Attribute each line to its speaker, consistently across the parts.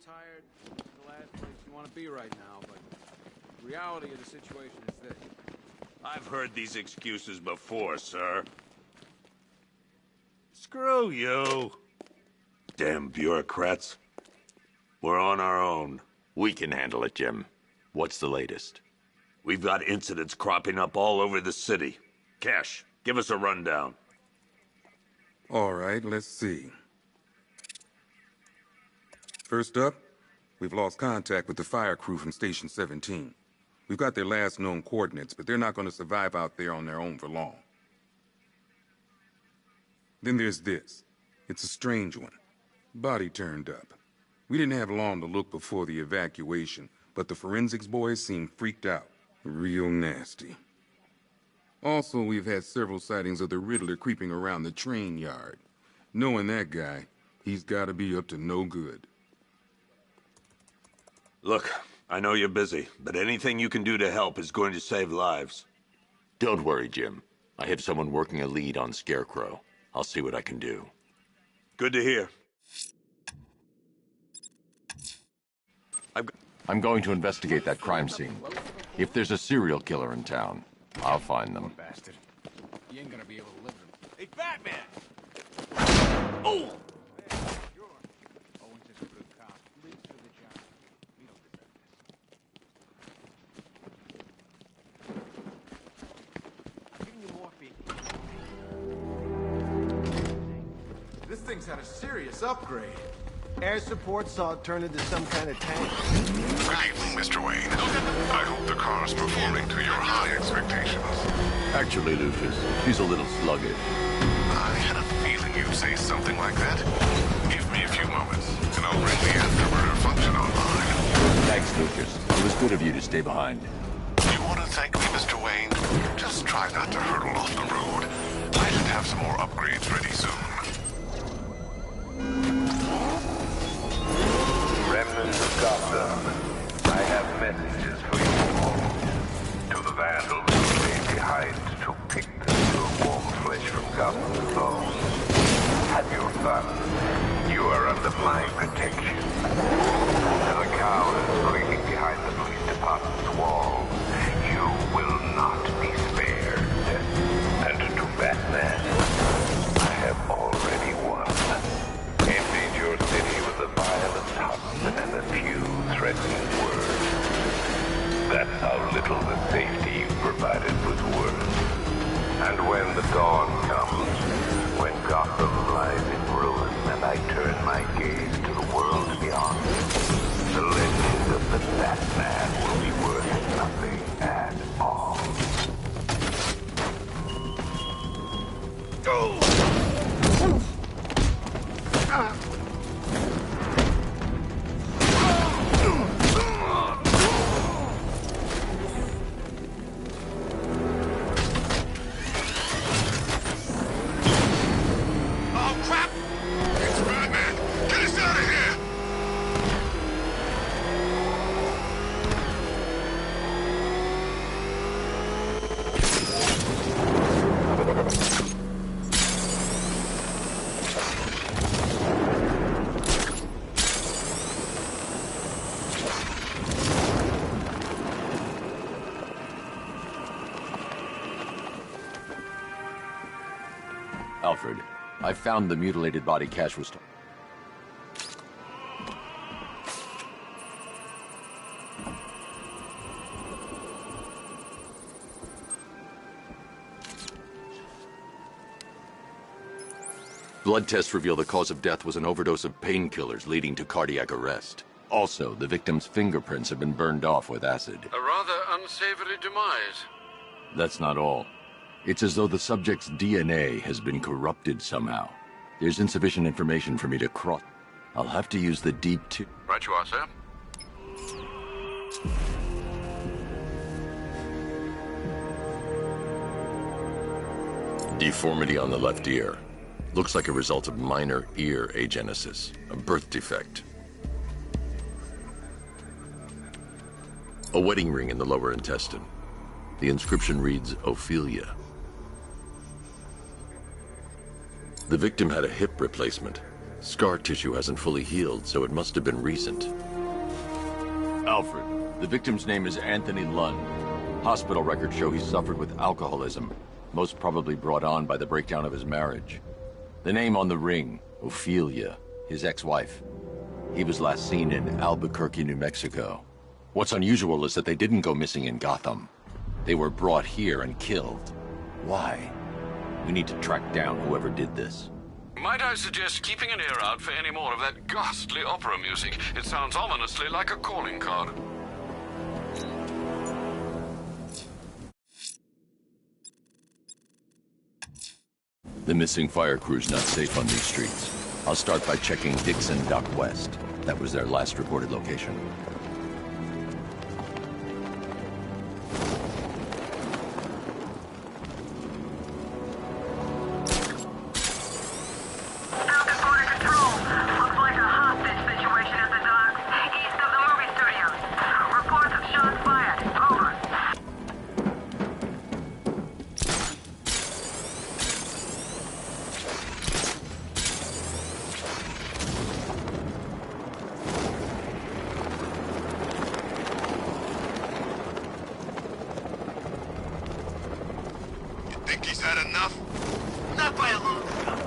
Speaker 1: tired. It's the last place you want to be right now, but the reality of the situation is this.
Speaker 2: I've heard these excuses before, sir. Screw you. Damn bureaucrats. We're on our own.
Speaker 3: We can handle it, Jim. What's the latest?
Speaker 2: We've got incidents cropping up all over the city. Cash, give us a rundown.
Speaker 4: All right, let's see. First up, we've lost contact with the fire crew from Station 17. We've got their last known coordinates, but they're not going to survive out there on their own for long. Then there's this. It's a strange one. Body turned up. We didn't have long to look before the evacuation, but the forensics boys seemed freaked out. Real nasty. Also, we've had several sightings of the Riddler creeping around the train yard. Knowing that guy, he's gotta be up to no good.
Speaker 2: Look, I know you're busy, but anything you can do to help is going to save lives.
Speaker 3: Don't worry, Jim. I have someone working a lead on Scarecrow. I'll see what I can do.
Speaker 2: Good to hear.
Speaker 5: I'm going to investigate that crime scene. If there's a serial killer in town, I'll find them.
Speaker 1: Bastard. You ain't gonna be able to live with him.
Speaker 2: Hey, Batman!
Speaker 1: Oh! Sure. Owen's just a good cop. Lives for the job. We don't deserve this. I'm giving you morphine.
Speaker 6: This thing's had a serious upgrade. Air support saw it turn into some kind of tank.
Speaker 7: Good evening, Mr. Wayne. I hope the car's performing to your high expectations.
Speaker 5: Actually, Lucius, she's a little sluggish.
Speaker 7: I had a feeling you'd say something like that. Give me a few moments, and I'll bring the afterburner function online.
Speaker 5: Thanks, Lucius. It was good of you to stay behind.
Speaker 7: You want to thank me, Mr. Wayne? Just try not to hurtle off the road. I should have some more upgrades ready soon.
Speaker 8: Remnants of Gotham, I have messages for you all. To the vandals who lay behind to pick the pure warm flesh from Gotham's bones. Have your fun. You are under my protection. To the cowards creeping behind the police department's walls, you will not be spared. And to Batman, I have already won. Emptied your city with a violent hunt and a few threatening words. That's how little the safety you provided was worth. And when the dawn comes, when Gotham lies in ruin and I turn my gaze to the world beyond, the legend of the Batman will be worth nothing at all.
Speaker 7: Oh, crap! It's Batman! Get us out of here!
Speaker 5: Alfred, I found the mutilated body Cash was... Blood tests reveal the cause of death was an overdose of painkillers leading to cardiac arrest. Also, the victim's fingerprints have been burned off with acid.
Speaker 1: A rather unsavory demise.
Speaker 5: That's not all. It's as though the subject's DNA has been corrupted somehow. There's insufficient information for me to cross. I'll have to use the Pt.2.
Speaker 1: Right you are, sir.
Speaker 5: Deformity on the left ear. Looks like a result of minor ear agenesis, a birth defect. A wedding ring in the lower intestine. The inscription reads, Ophelia. The victim had a hip replacement. Scar tissue hasn't fully healed, so it must have been recent. Alfred, the victim's name is Anthony Lund. Hospital records show he suffered with alcoholism, most probably brought on by the breakdown of his marriage. The name on the ring, Ophelia, his ex-wife. He was last seen in Albuquerque, New Mexico. What's unusual is that they didn't go missing in Gotham. They were brought here and killed. Why? We need to track down whoever did this.
Speaker 7: Might I suggest keeping an ear out for any more of that ghastly opera music? It sounds ominously like a calling card.
Speaker 5: The missing fire crew's not safe on these streets. I'll start by checking Dixon Dock West. That was their last reported location.
Speaker 7: Think he's had enough?
Speaker 6: Not by a long shot.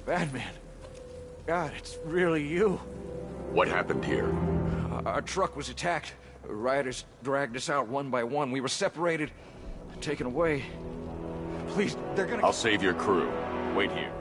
Speaker 1: Batman. God, it's really you.
Speaker 5: What happened here?
Speaker 1: Our truck was attacked. Rioters dragged us out one by one. We were separated, taken away. Please, they're gonna...
Speaker 5: I'll save your crew. Wait here.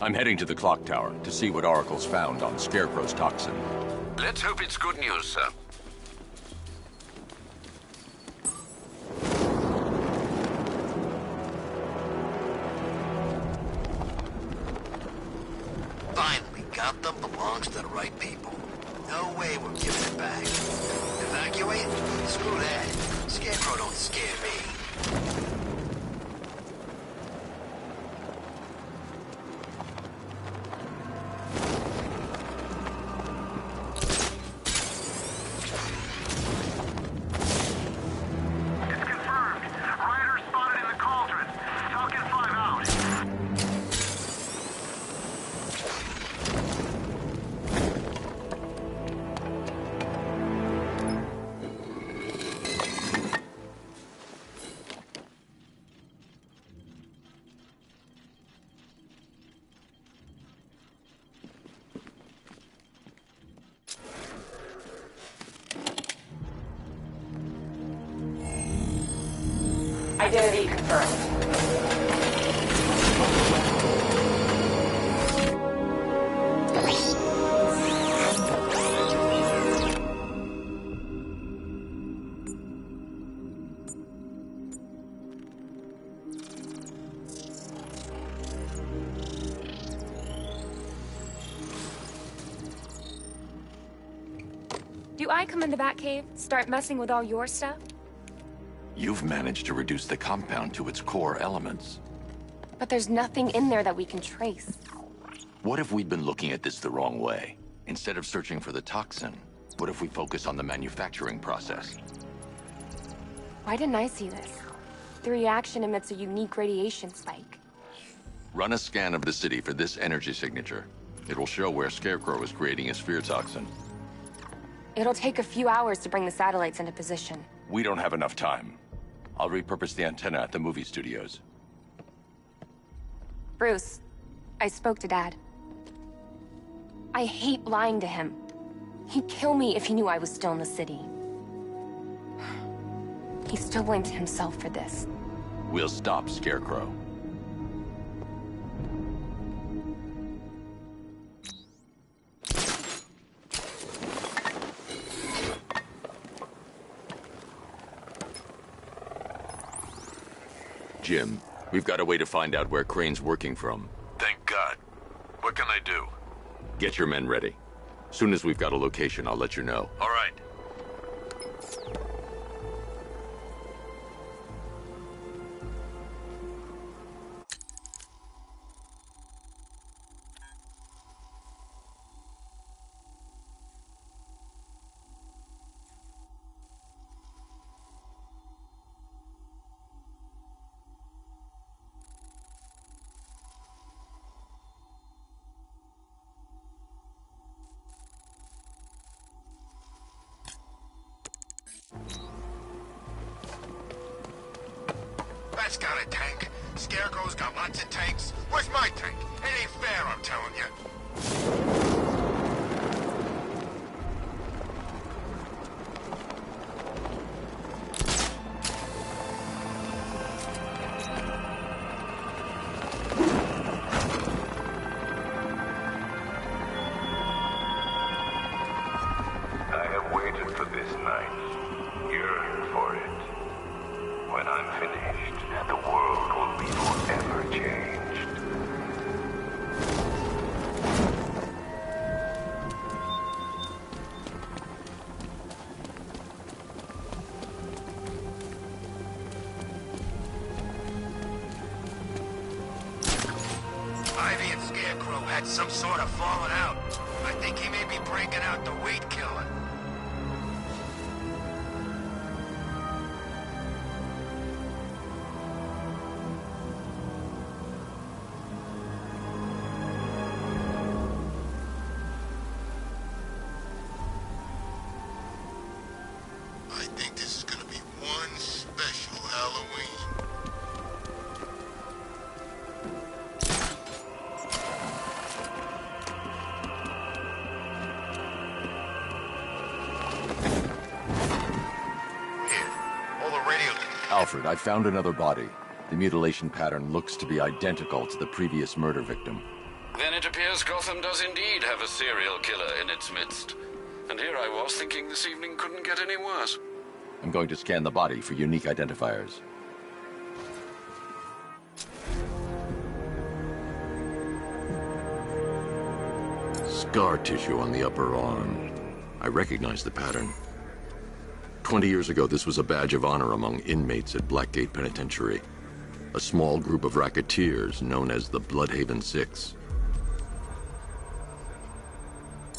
Speaker 5: I'm heading to the clock tower to see what Oracle's found on Scarecrow's toxin.
Speaker 7: Let's hope it's good news, sir.
Speaker 6: Finally, Gotham belongs to the right people. No way we're giving it back. Evacuate? Screw that. Scarecrow don't scare me.
Speaker 9: Identity confirmed.
Speaker 10: Do I come in the Batcave, start messing with all your stuff?
Speaker 5: You've managed to reduce the compound to its core elements.
Speaker 10: But there's nothing in there that we can trace.
Speaker 5: What if we'd been looking at this the wrong way? Instead of searching for the toxin, what if we focus on the manufacturing process?
Speaker 10: Why didn't I see this? The reaction emits a unique radiation spike.
Speaker 5: Run a scan of the city for this energy signature. It will show where Scarecrow is creating his fear toxin.
Speaker 10: It'll take a few hours to bring the satellites into position.
Speaker 5: We don't have enough time. I'll repurpose the antenna at the movie studios.
Speaker 10: Bruce, I spoke to Dad. I hate lying to him. He'd kill me if he knew I was still in the city. He still blames himself for this.
Speaker 5: We'll stop Scarecrow. Jim, we've got a way to find out where Crane's working from.
Speaker 7: Thank God. What can I do?
Speaker 5: Get your men ready. Soon as we've got a location, I'll let you know.
Speaker 7: All right. That's got a tank. Scarecrow's got lots of tanks. Where's my tank? It ain't fair, I'm telling you.
Speaker 8: I have waited for this night, yearned for it. When I'm finished, the world will be forever changed.
Speaker 6: Ivy and Scarecrow had some sort of falling out. I think he may be breaking out the weed killer. I think this is gonna be one special Halloween. Here, all the radio...
Speaker 5: Alfred, I found another body. The mutilation pattern looks to be identical to the previous murder victim.
Speaker 11: Then it appears Gotham does indeed have a serial killer in its midst. And here I was thinking this evening couldn't get any worse.
Speaker 5: I'm going to scan the body for unique identifiers. Scar tissue on the upper arm. I recognize the pattern. 20 years ago, this was a badge of honor among inmates at Blackgate Penitentiary. A small group of racketeers known as the Bloodhaven Six.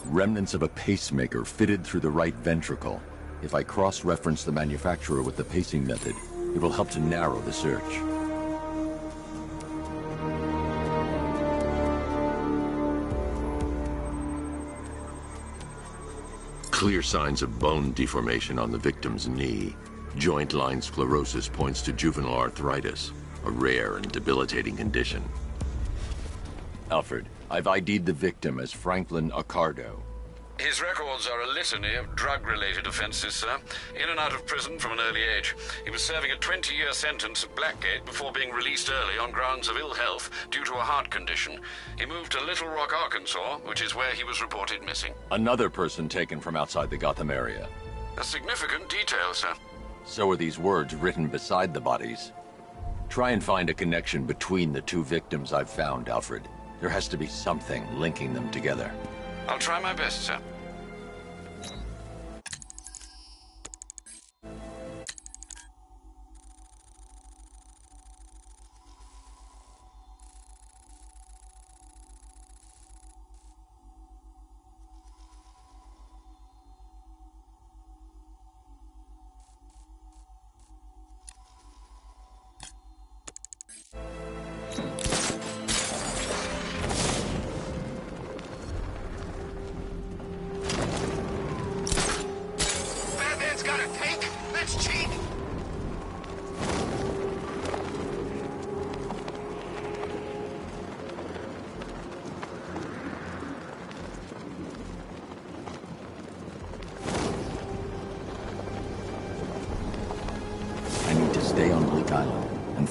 Speaker 5: Remnants of a pacemaker fitted through the right ventricle. If I cross-reference the manufacturer with the pacing method, it will help to narrow the search. Clear signs of bone deformation on the victim's knee. Joint line sclerosis points to juvenile arthritis, a rare and debilitating condition. Alfred, I've ID'd the victim as Franklin Accardo.
Speaker 11: His records are a litany of drug-related offenses, sir. In and out of prison from an early age. He was serving a 20-year sentence at Blackgate before being released early on grounds of ill health due to a heart condition. He moved to Little Rock, Arkansas, which is where he was reported missing.
Speaker 5: Another person taken from outside the Gotham area.
Speaker 11: A significant detail, sir.
Speaker 5: So are these words written beside the bodies. Try and find a connection between the two victims I've found, Alfred. There has to be something linking them together.
Speaker 11: I'll try my best, sir.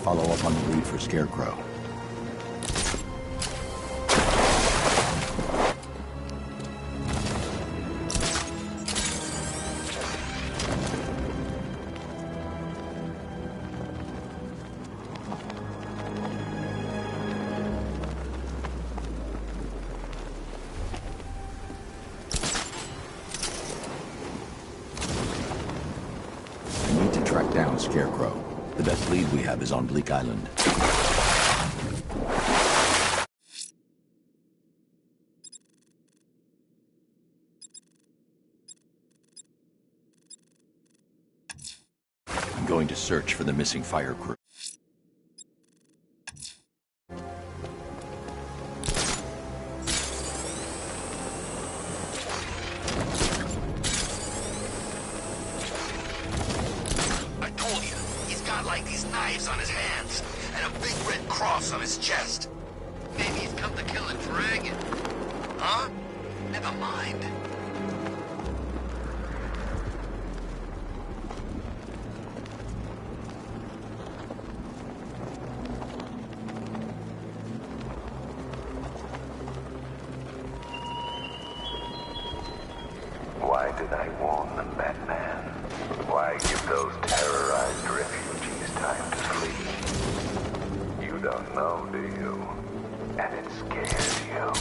Speaker 5: follow up on the lead for Scarecrow. Track down Scarecrow. The best lead we have is on Bleak Island. I'm going to search for the missing fire crew.
Speaker 6: Like these knives on his hands, and a big red cross on his chest. Maybe he's come to kill a dragon. Huh? Never mind.
Speaker 8: Why did I warn them, Batman? Why give those terrorized refugees time to flee? You don't know, do you? And it scares you.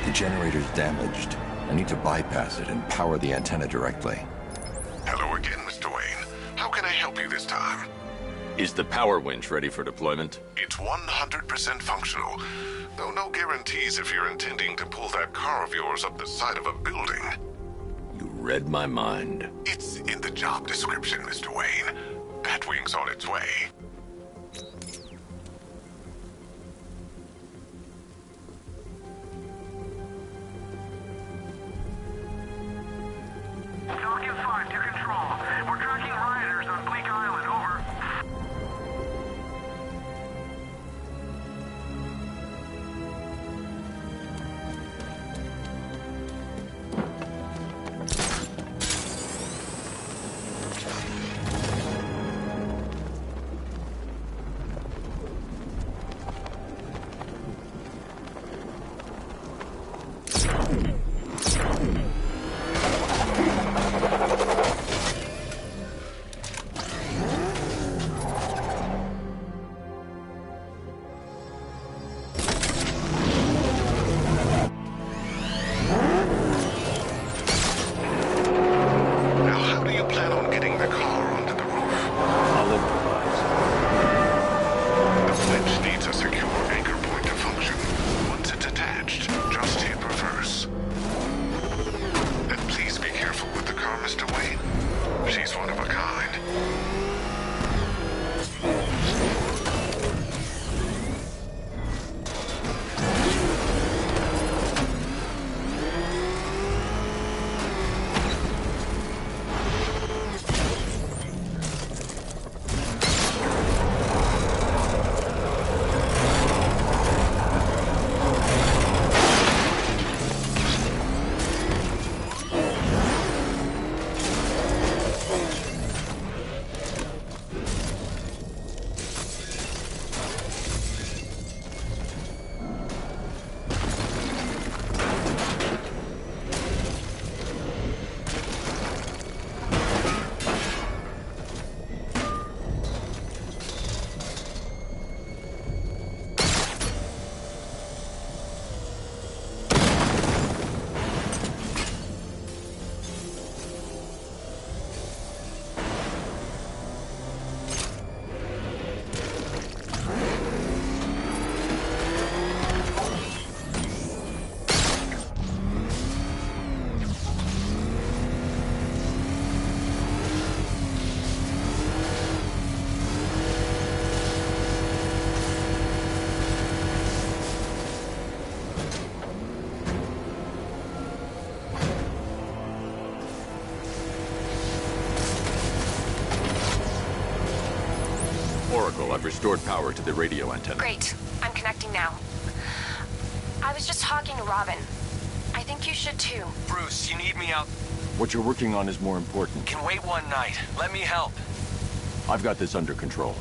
Speaker 5: The generator's damaged. I need to bypass it and power the antenna directly.
Speaker 7: Hello again, Mr. Wayne. How can I help you this time?
Speaker 5: Is the power winch ready for deployment?
Speaker 7: It's 100% functional, though no guarantees if you're intending to pull that car of yours up the side of a building.
Speaker 5: You read my mind.
Speaker 7: It's in the job description, Mr. Wayne. Batwing's on its way.
Speaker 8: Falcon 5 to control. We're tracking rioters on Bleak Island, over.
Speaker 5: Oracle, I've restored power to the radio antenna.
Speaker 10: Great. I'm connecting now. I was just talking to Robin. I think you should too.
Speaker 12: Bruce, you need me out.
Speaker 5: What you're working on is more important.
Speaker 12: Can wait one night. Let me help.
Speaker 5: I've got this under control.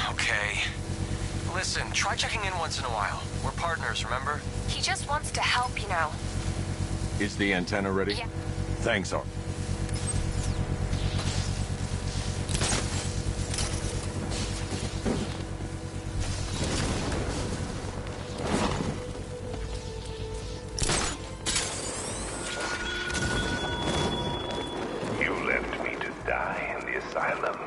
Speaker 12: Okay. Listen, try checking in once in a while. We're partners, remember?
Speaker 10: He just wants to help, you know.
Speaker 5: Is the antenna ready?
Speaker 10: Yeah.
Speaker 5: Thanks, Ark.
Speaker 8: You left me to die in the asylum,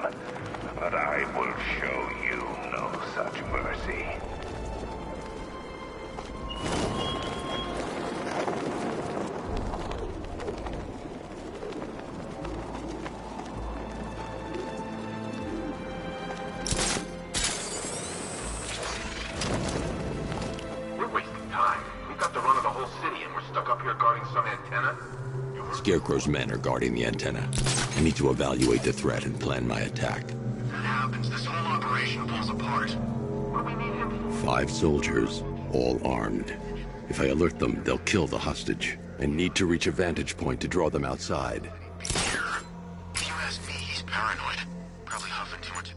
Speaker 8: but I will show you no such mercy.
Speaker 7: We're wasting time. We've got the run of the whole city, and we're stuck up here guarding some antenna.
Speaker 3: Scarecrow's men are guarding the antenna. I need to evaluate the threat and plan my attack.
Speaker 7: If that happens, this whole operation falls apart. What do we need him for?
Speaker 3: 5 soldiers, all armed. If I alert them, they'll kill the hostage. I need to reach a vantage point to draw them outside.
Speaker 7: Here. If you ask me, he's paranoid. Probably huffing too much.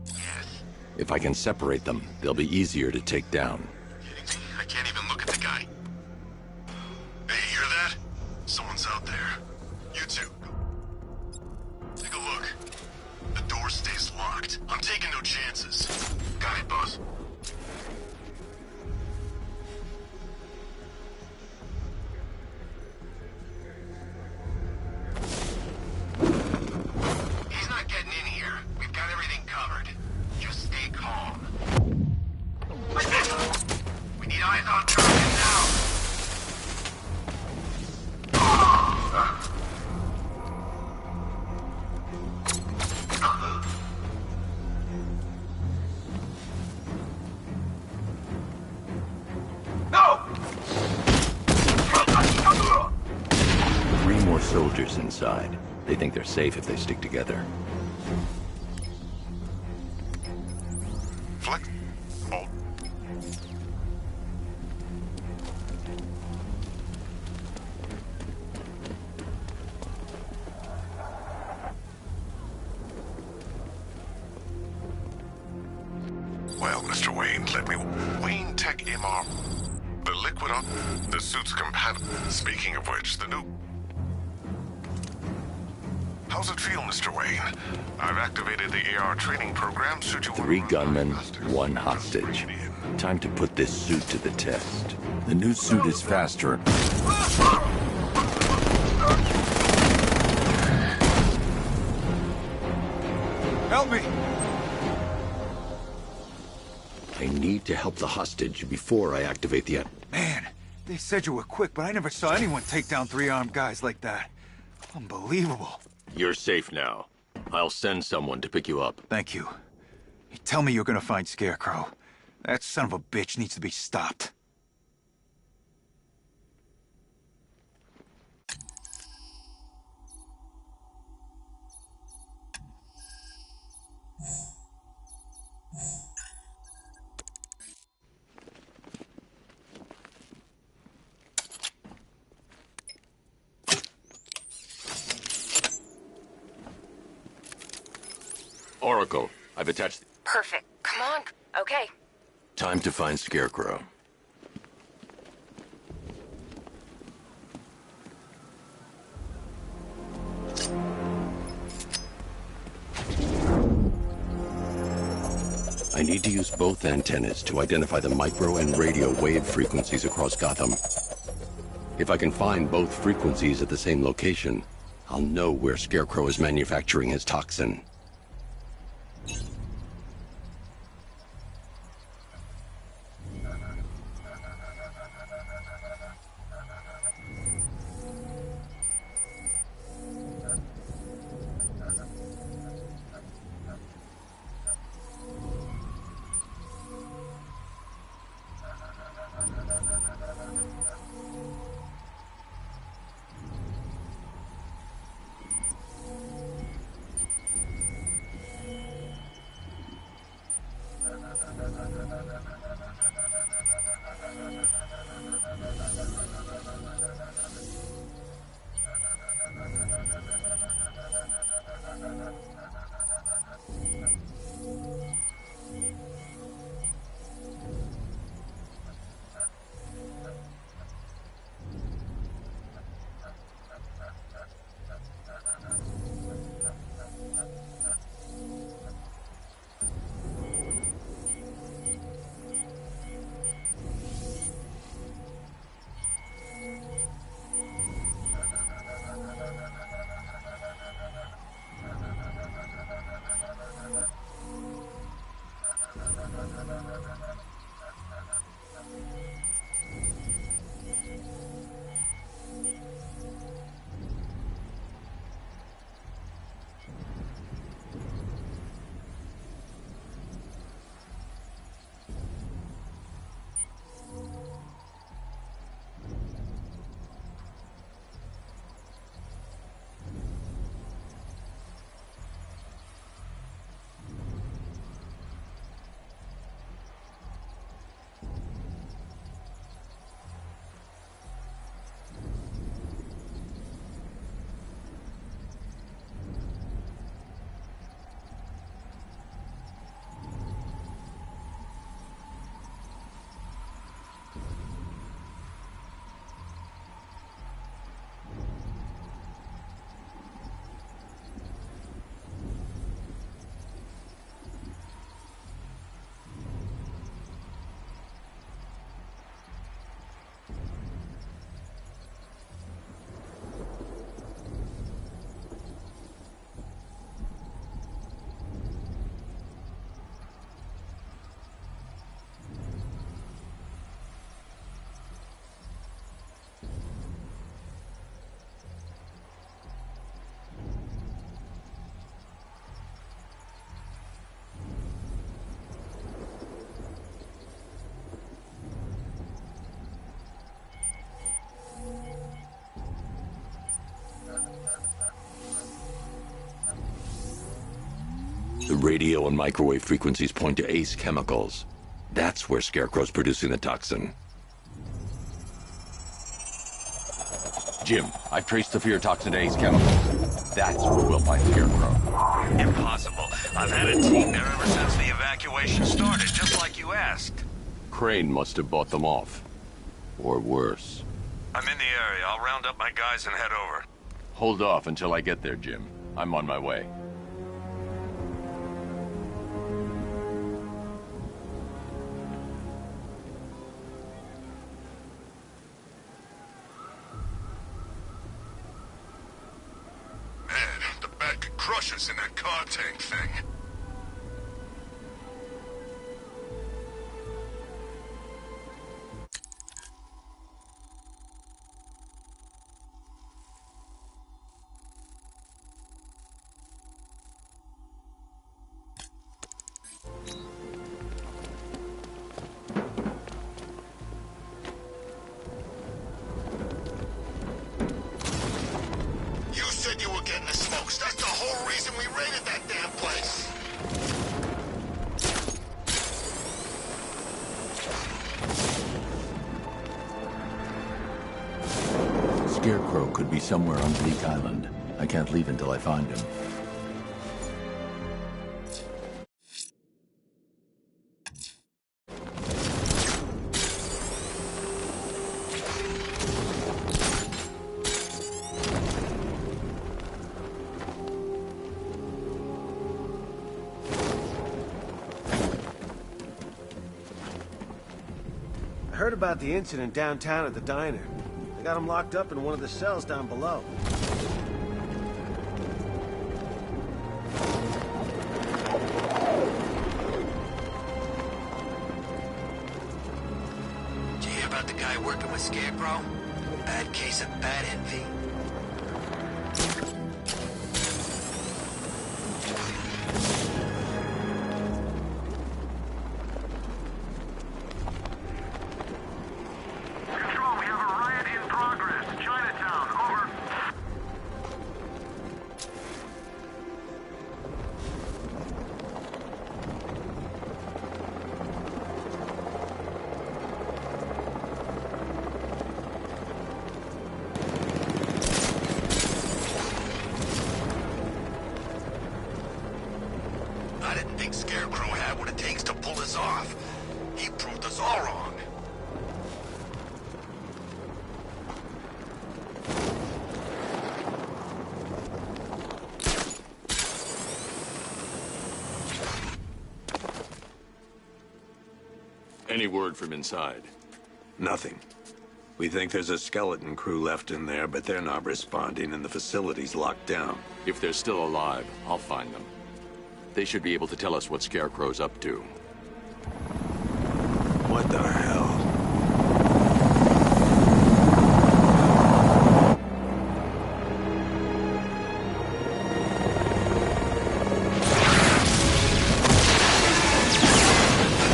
Speaker 7: Yes.
Speaker 3: If I can separate them, they'll be easier to take down.
Speaker 7: Kidding me? I can't even look at the guy. Hey, you hear that? Someone's out there. You two. Take a look. The door stays locked. I'm taking no chances. Got it, boss. He's not getting in here. We've got everything covered. Just stay calm. We need eyes on target now. No!
Speaker 3: 3 more soldiers inside. They think they're safe if they stick together.
Speaker 7: Flex. Oh. Well, Mr. Wayne, let me... Wayne Tech MR. The liquid on... The suit's compatible. Speaking of which, the new... How's it feel, Mr. Wayne? I've activated the AR training program. Should you
Speaker 3: 3 gunmen, 1 hostage. Time to put this suit to the test.
Speaker 5: The new suit is faster.
Speaker 1: Help me!
Speaker 3: I need to help the hostage before I activate the...
Speaker 13: Man, they said you were quick, but I never saw anyone take down 3 armed guys like that. Unbelievable.
Speaker 5: You're safe now. I'll send someone to pick you up.
Speaker 13: Thank you. You tell me you're gonna find Scarecrow. That son of a bitch needs to be stopped.
Speaker 5: Oracle, I've attached...
Speaker 10: Perfect. Come on. Okay.
Speaker 3: Time to find Scarecrow. I need to use both antennas to identify the micro and radio wave frequencies across Gotham. If I can find both frequencies at the same location, I'll know where Scarecrow is manufacturing his toxin. The radio and microwave frequencies point to Ace Chemicals. That's where Scarecrow's producing the toxin. Jim, I've traced the fear toxin to Ace Chemicals. That's where we'll find Scarecrow.
Speaker 6: Impossible. I've had a team there ever since the evacuation started, just like you asked.
Speaker 3: Crane must have bought them off. Or worse.
Speaker 6: I'm in the area. I'll round up my guys and head over.
Speaker 5: Hold off until I get there, Jim. I'm on my way.
Speaker 7: Man, the bat could crush us in that car tank thing.
Speaker 5: Scarecrow could be somewhere on Bleak Island. I can't leave until I find him.
Speaker 14: I heard about the incident downtown at the diner. They got him locked up in one of the cells down below.
Speaker 6: Did you hear about the guy working with Scarecrow? Bad case of bat envy.
Speaker 7: all wrong.
Speaker 5: Any word from inside?
Speaker 2: Nothing. We think there's a skeleton crew left in there, but they're not responding and the facility's locked down.
Speaker 5: If they're still alive, I'll find them. They should be able to tell us what Scarecrow's up to.
Speaker 2: What the hell?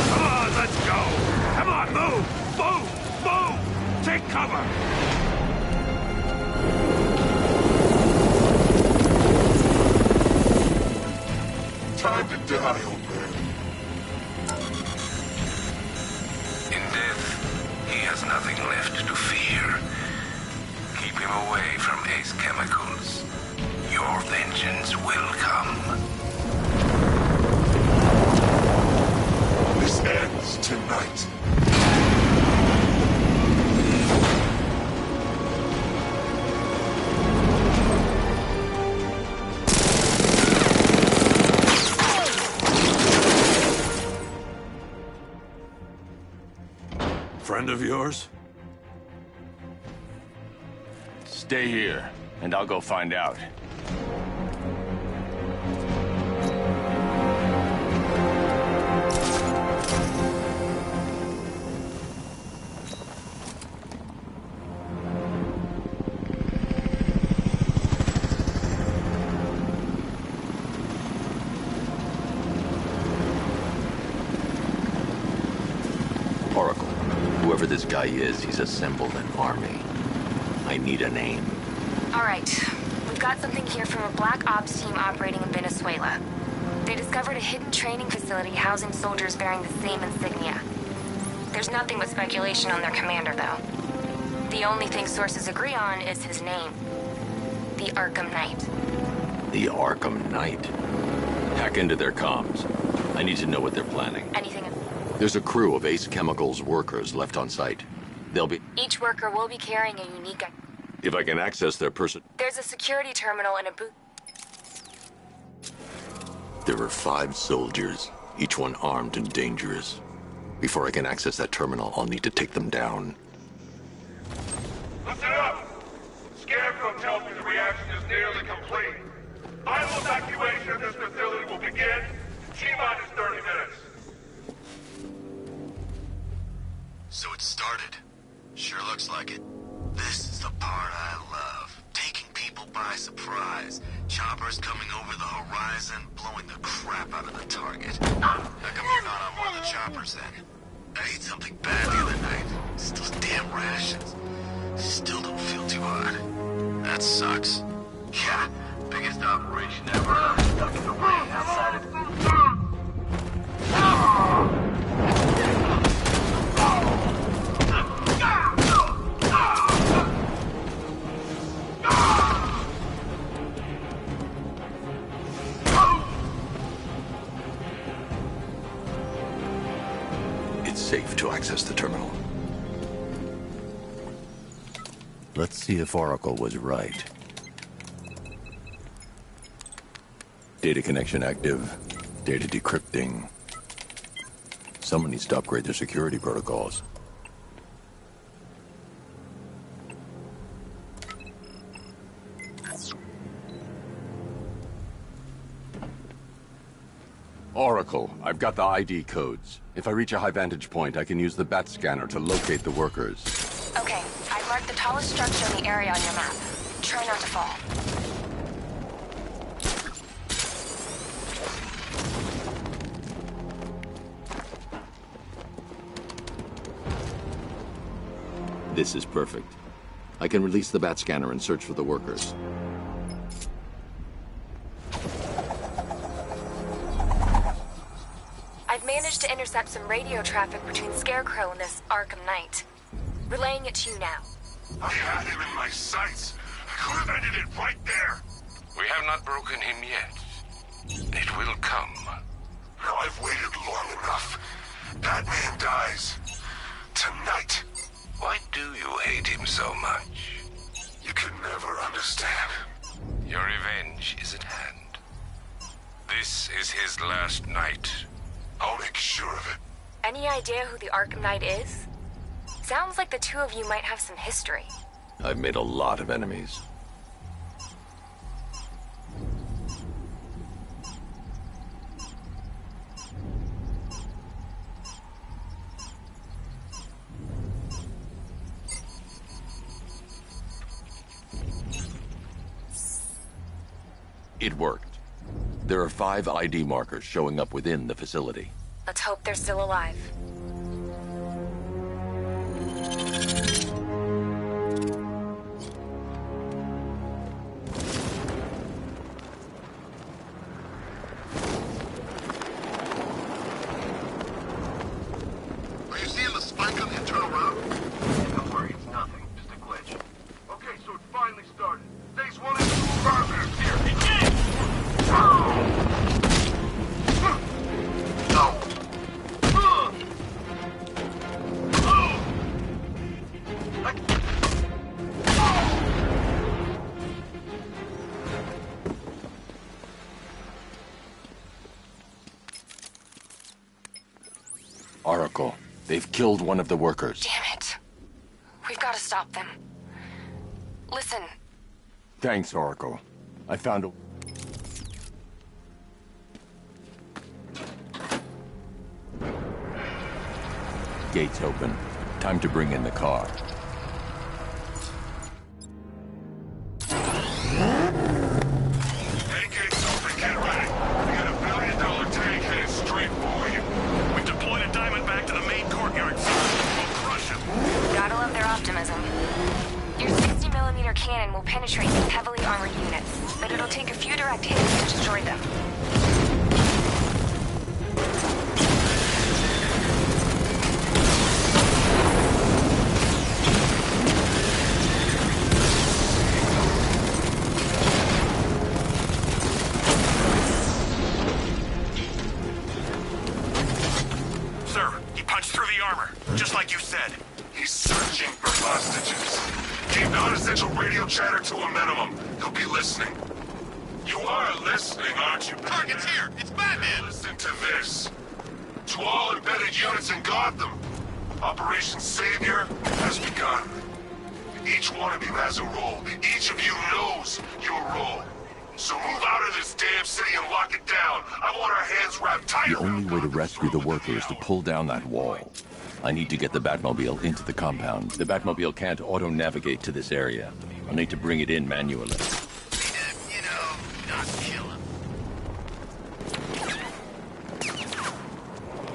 Speaker 7: Come on, let's go! Come on, move! Move! Move! Take cover!
Speaker 8: Time to die, old man. In death, he has nothing left to fear. Keep him away from Ace Chemicals. Your vengeance will come. This ends tonight.
Speaker 2: Friend of yours?
Speaker 5: Stay here, and I'll go find out. Oracle, whoever this guy is, he's assembled an army. I need a name.
Speaker 10: All right. We've got something here from a Black Ops team operating in Venezuela. They discovered a hidden training facility housing soldiers bearing the same insignia. There's nothing but speculation on their commander, though. The only thing sources agree on is his name. The Arkham Knight.
Speaker 5: The Arkham Knight. Hack into their comms. I need to know what they're planning.
Speaker 10: Anything...
Speaker 5: There's a crew of Ace Chemicals workers left on site. They'll be...
Speaker 10: Each worker will be carrying a unique...
Speaker 5: If I can access their person...
Speaker 10: There's a security terminal and a booth...
Speaker 5: There are 5 soldiers, each one armed and dangerous. Before I can access that terminal, I'll need to take them down.
Speaker 8: Listen up! Scarecrow tells me the reaction is nearly complete. Final evacuation of this facility will begin in T-minus 30 minutes.
Speaker 6: So it started. Sure looks like it. This is the part I love. Taking people by surprise. Choppers coming over the horizon, blowing the crap out of the target. How come you're not on one of the choppers then? I ate something bad the other night. It's those damn rations. Still don't feel too hot. That sucks. Yeah, biggest operation ever. I'm stuck in the rain outside of...
Speaker 5: It's safe to access the terminal. Let's see if Oracle was right. Data connection active. Data decrypting. Someone needs to upgrade their security protocols. Oracle, I've got the ID codes. If I reach a high vantage point, I can use the bat scanner to locate the workers.
Speaker 10: Okay, I've marked the tallest structure in the area on your map. Try not to fall.
Speaker 5: This is perfect. I can release the bat scanner and search for the workers.
Speaker 10: I've managed to intercept some radio traffic between Scarecrow and this Arkham Knight. Relaying it to you now.
Speaker 8: I had him in my sights. I could have ended it right there.
Speaker 7: We have not broken him yet. It will come.
Speaker 8: Now I've waited long enough. Batman dies. tonight. Why do you hate him so much? You can never understand. Your revenge is at hand. This is his last night. I'll make sure of it.
Speaker 10: Any idea who the Arkham Knight is? Sounds like the two of you might have some history.
Speaker 5: I've made a lot of enemies. It worked. There are 5 ID markers showing up within the facility.
Speaker 10: Let's hope they're still alive.
Speaker 7: Are you seeing the spike on the internal route? Don't worry, it's nothing. Just a glitch. Okay, so it finally started. Phase 1 is progress here. Engage!
Speaker 5: Oracle, they've killed one of the workers.
Speaker 10: Damn it. We've got to stop them. Listen.
Speaker 5: Thanks, Oracle. I found a... Gates open. Time to bring in the car.
Speaker 7: Hey, gates open, get ready. We got $1 billion tank headed straight for you. We deployed a diamond back to the main courtyard, so we'll crush him.
Speaker 10: Gotta love their optimism. Your 60mm cannon will penetrate these heavily armored units, but it'll take a few direct hits to destroy them.
Speaker 7: Sir, he punched through the armor, just like you said. He's searching for hostages. Keep non-essential radio chatter to a minimum. He'll be listening. You are listening, aren't you? Target's here. It's Batman. Listen to this. To all embedded units in Gotham, Operation Savior has begun. Each one of you has a role. Each of you knows your role. So move out of this damn city and lock it down. I want our hands wrapped tight.
Speaker 5: The only way to rescue the worker is to pull down that wall. I need to get the Batmobile into the compound. The Batmobile can't auto-navigate to this area. I'll need to bring it in manually.
Speaker 6: You know, not kill him.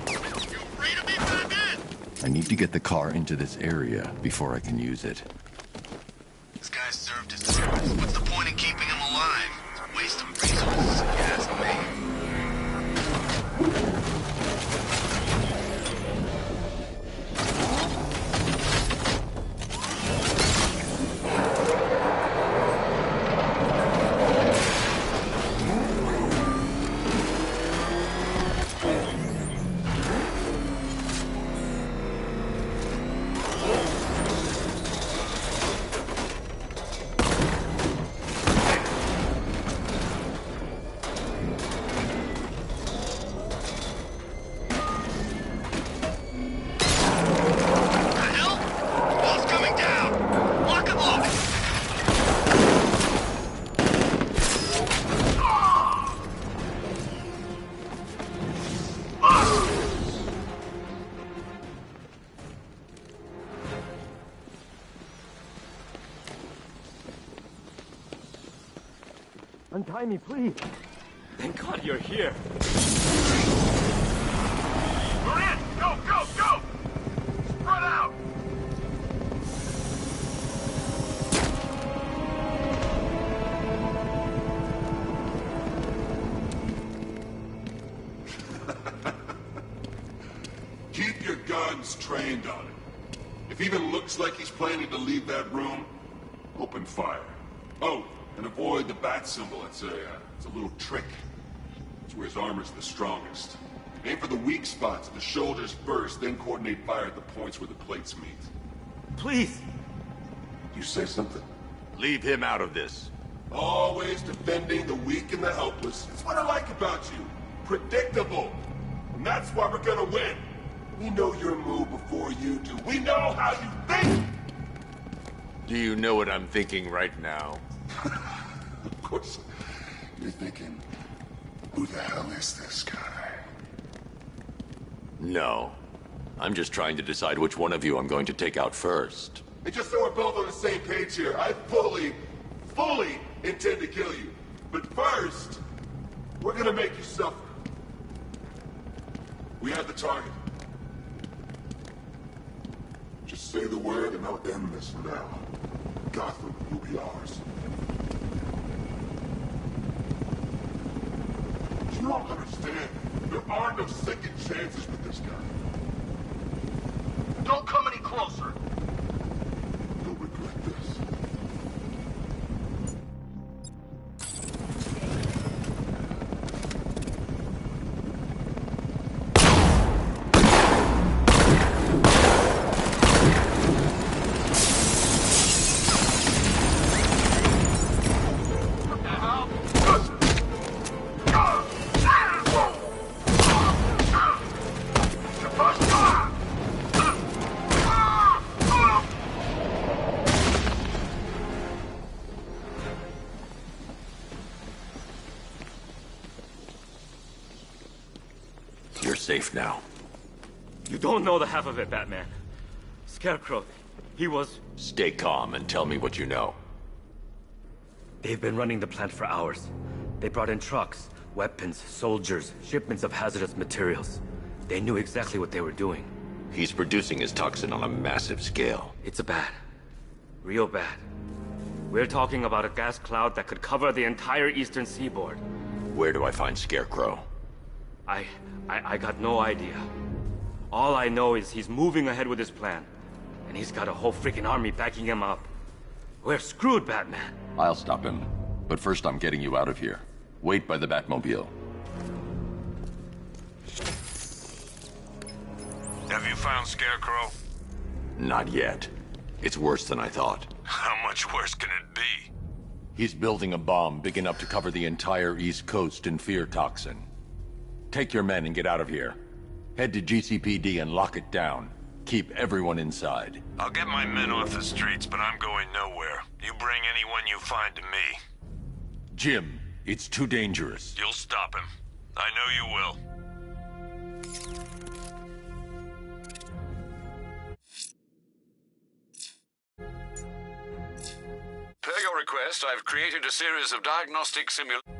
Speaker 6: You free to be Batman?
Speaker 5: I need to get the car into this area before I can use it.
Speaker 6: This guy served his purpose. What's the point in keeping him alive? It's a waste of resources, if you ask me.
Speaker 15: Untie me, please. Thank God you're here.
Speaker 7: We're in! Go, go, go! Spread out!
Speaker 16: Keep your guns trained on him. If he even looks like he's planning to leave that room, open fire. Oh, and avoid the bat symbol. It's a little trick. It's where his armor's the strongest. Aim for the weak spots, the shoulders first, then coordinate fire at the points where the plates meet.
Speaker 15: Please!
Speaker 16: You say something?
Speaker 5: Leave him out of this.
Speaker 16: Always defending the weak and the helpless. It's what I like about you. Predictable. And that's why we're gonna win. We know your move before you do. We know how you think!
Speaker 5: Do you know what I'm thinking right now?
Speaker 16: Of course. You're thinking, who the hell is this guy?
Speaker 5: No. I'm just trying to decide which one of you I'm going to take out first.
Speaker 16: And just so we're both on the same page here, I fully intend to kill you. But first, we're gonna make you suffer. We have the target. Just say the word and I'll end this now. Gotham will be ours. You don't understand. There are no second chances with this guy.
Speaker 6: Don't come any closer.
Speaker 16: You'll regret this.
Speaker 5: You're safe now.
Speaker 15: You don't know the half of it, Batman. Scarecrow, he was...
Speaker 5: Stay calm and tell me what you know.
Speaker 15: They've been running the plant for hours. They brought in trucks, weapons, soldiers, shipments of hazardous materials. They knew exactly what they were doing.
Speaker 5: He's producing his toxin on a massive scale.
Speaker 15: It's bad. Real bad. We're talking about a gas cloud that could cover the entire eastern seaboard.
Speaker 5: Where do I find Scarecrow?
Speaker 15: I got no idea. All I know is he's moving ahead with his plan. And he's got a whole freaking army backing him up. We're screwed, Batman.
Speaker 5: I'll stop him. But first I'm getting you out of here. Wait by the Batmobile.
Speaker 7: Have you found Scarecrow?
Speaker 5: Not yet. It's worse than I thought.
Speaker 7: How much worse can it be?
Speaker 5: He's building a bomb big enough to cover the entire East Coast in fear toxin. Take your men and get out of here. Head to GCPD and lock it down. Keep everyone inside.
Speaker 7: I'll get my men off the streets, but I'm going nowhere. You bring anyone you find to me.
Speaker 5: Jim, it's too dangerous.
Speaker 7: You'll stop him. I know you will.
Speaker 11: Per your request, I've created a series of diagnostic simulations.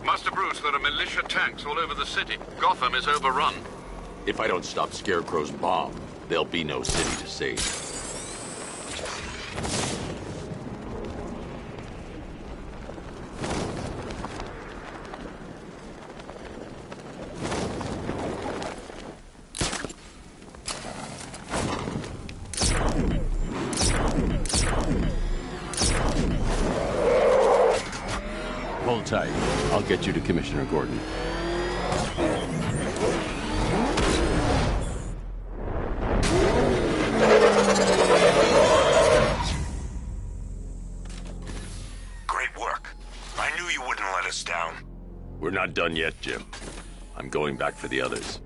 Speaker 11: Master Bruce, there are militia tanks all over the city. Gotham is overrun.
Speaker 5: If I don't stop Scarecrow's bomb, there'll be no city to save. Hold tight. I'll get you to Commissioner Gordon.
Speaker 7: Great work. you wouldn't let us down.
Speaker 5: We're not done yet, Jim. I'm going back for the others.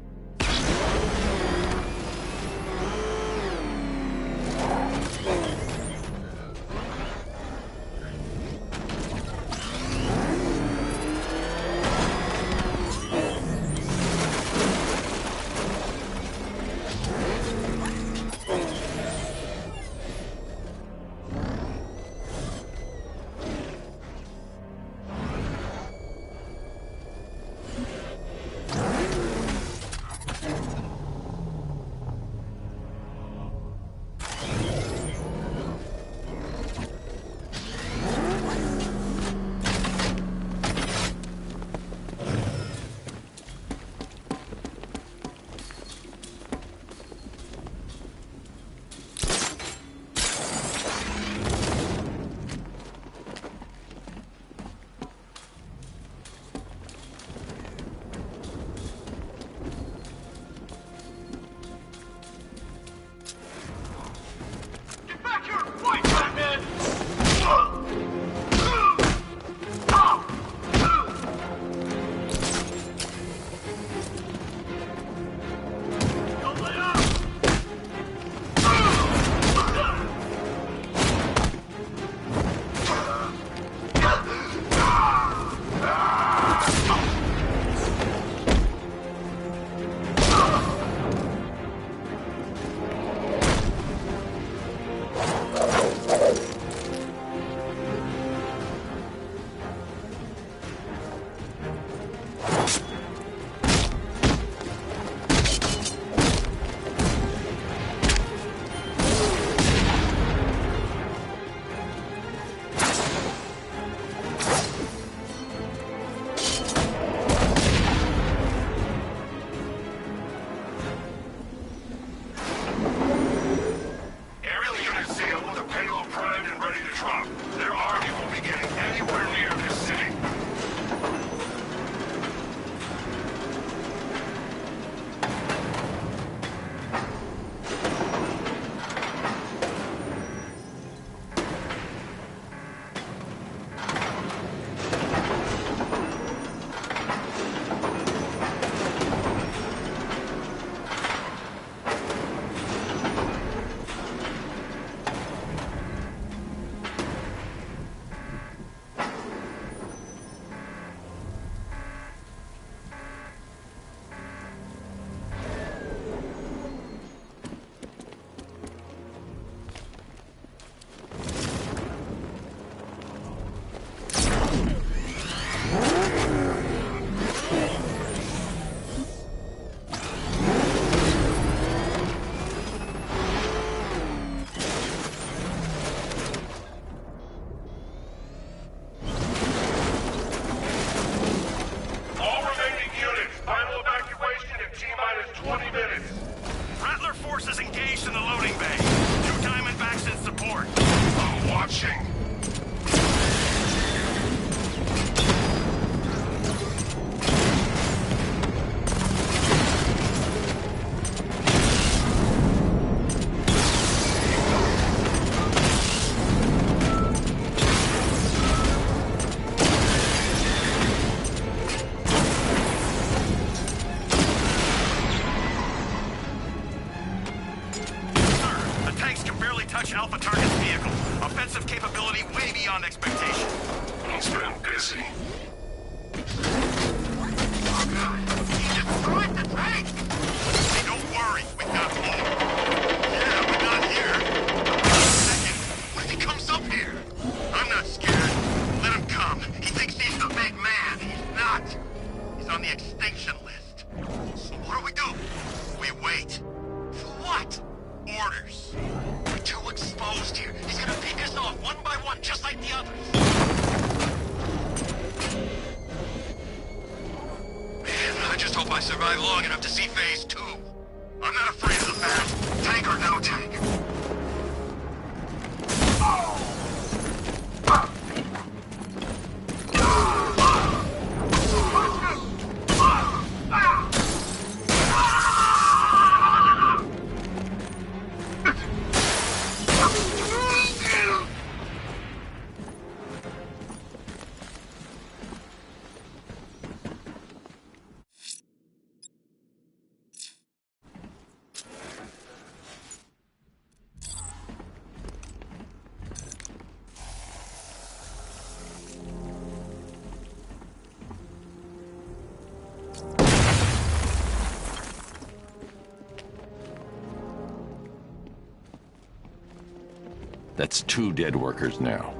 Speaker 5: That's 2 dead workers now.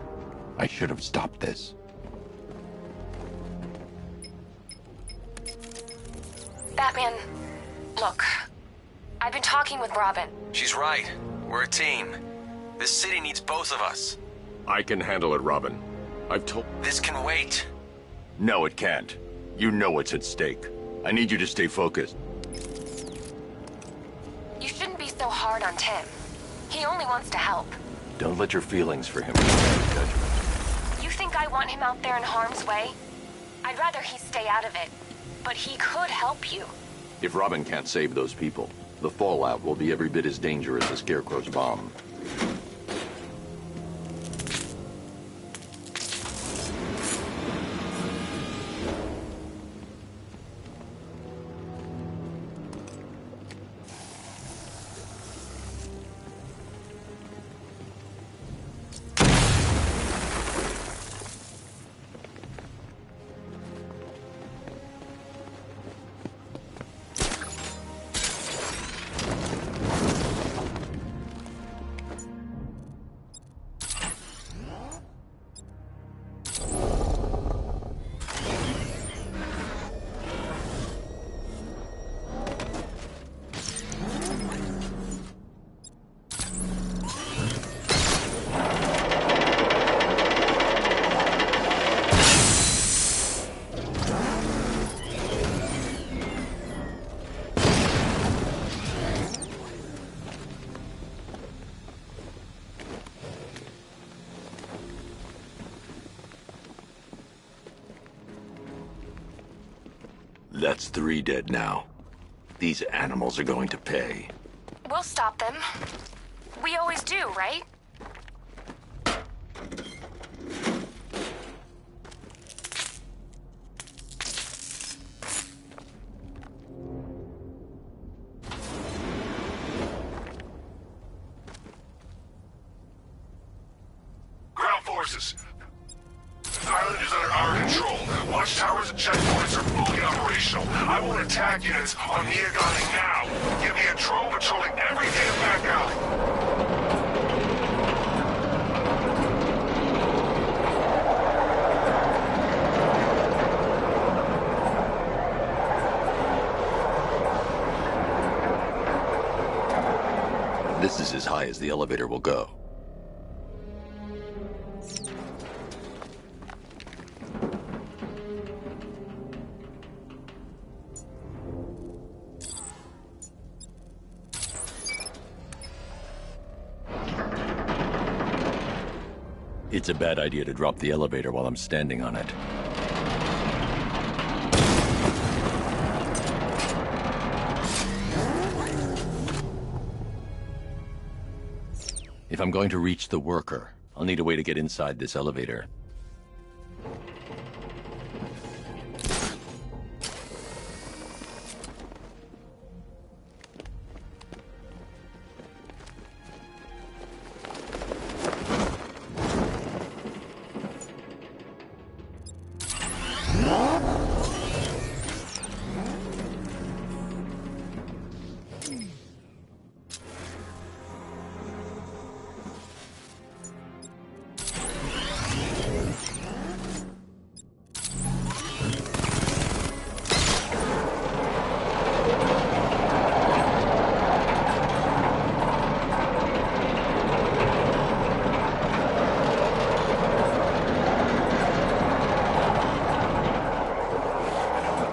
Speaker 5: I should have stopped this.
Speaker 10: Batman, look. I've been talking with Robin.
Speaker 12: She's right. We're a team. This city needs both of us.
Speaker 5: I can handle it, Robin. I've told...
Speaker 12: This can wait.
Speaker 5: No, it can't. You know what's at stake. I need you to stay focused.
Speaker 10: You shouldn't be so hard on Tim. He only wants to help.
Speaker 5: Don't let your feelings for him cloud your judgment.
Speaker 10: You think I want him out there in harm's way? I'd rather he stay out of it. But he could help you.
Speaker 5: If Robin can't save those people, the fallout will be every bit as dangerous as Scarecrow's bomb. That's 3 dead now. These animals are going to pay.
Speaker 10: We'll stop them. We always do, right?
Speaker 16: Ground forces. The island is under our control. Watchtowers and checkpoints are fully operational. I want attack units on Neogani now. Give me a drone patrolling every damn back alley.
Speaker 5: This is as high as the elevator will go. It's a bad idea to drop the elevator while I'm standing on it. If I'm going to reach the worker, I'll need a way to get inside this elevator.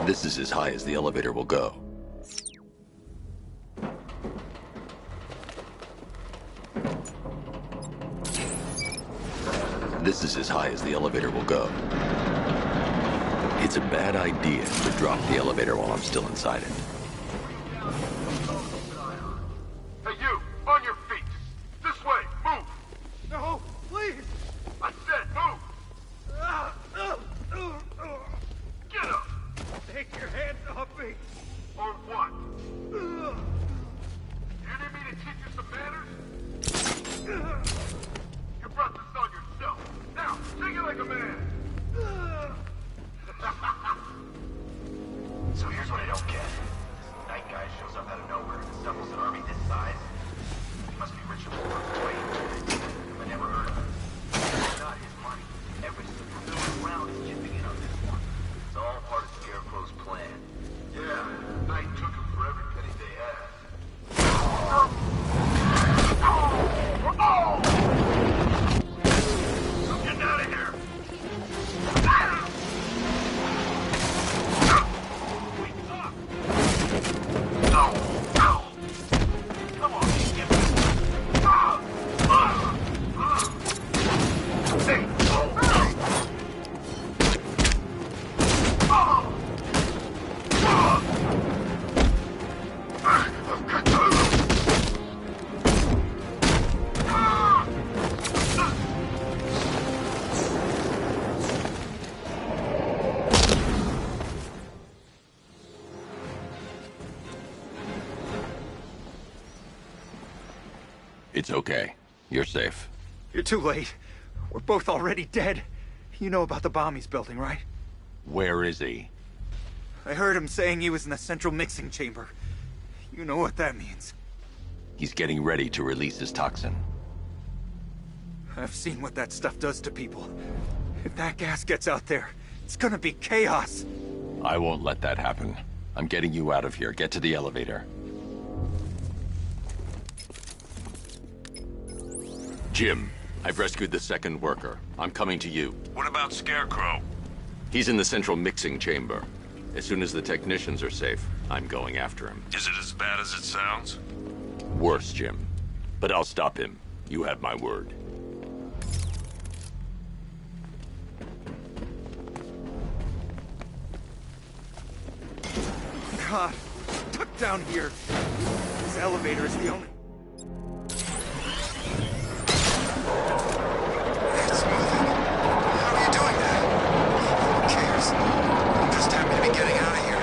Speaker 5: This is as high as the elevator will go. This is as high as the elevator will go. It's a bad idea to drop the elevator while I'm still inside it.
Speaker 16: Hey, you! On your feet! This way! Move!
Speaker 13: No, please!
Speaker 16: I said move! Get up!
Speaker 13: Take your hands off me!
Speaker 16: On what? You need me to teach you some manners? You brought this on yourself. Now, take it like a man.
Speaker 6: So here's what I don't get.
Speaker 3: It's okay. You're safe.
Speaker 13: You're too late. We're both already dead. You know about the bomb he's building, right?
Speaker 3: Where is he?
Speaker 13: I heard him saying he was in the central mixing chamber. You know what that means.
Speaker 3: He's getting ready to release his toxin.
Speaker 13: I've seen what that stuff does to people. If that gas gets out there, it's gonna be chaos.
Speaker 3: I won't let that happen. I'm getting you out of here. Get to the elevator. Jim, I've rescued the second worker. I'm coming to you.
Speaker 7: What about Scarecrow?
Speaker 3: He's in the central mixing chamber. As soon as the technicians are safe, I'm going after him.
Speaker 7: Is it as bad as it sounds?
Speaker 3: Worse, Jim. But I'll stop him. You have my word.
Speaker 13: God, tuck down here. This elevator is the only...
Speaker 6: It's moving. How are you doing that? Who cares? I'm just happy to be getting out of here.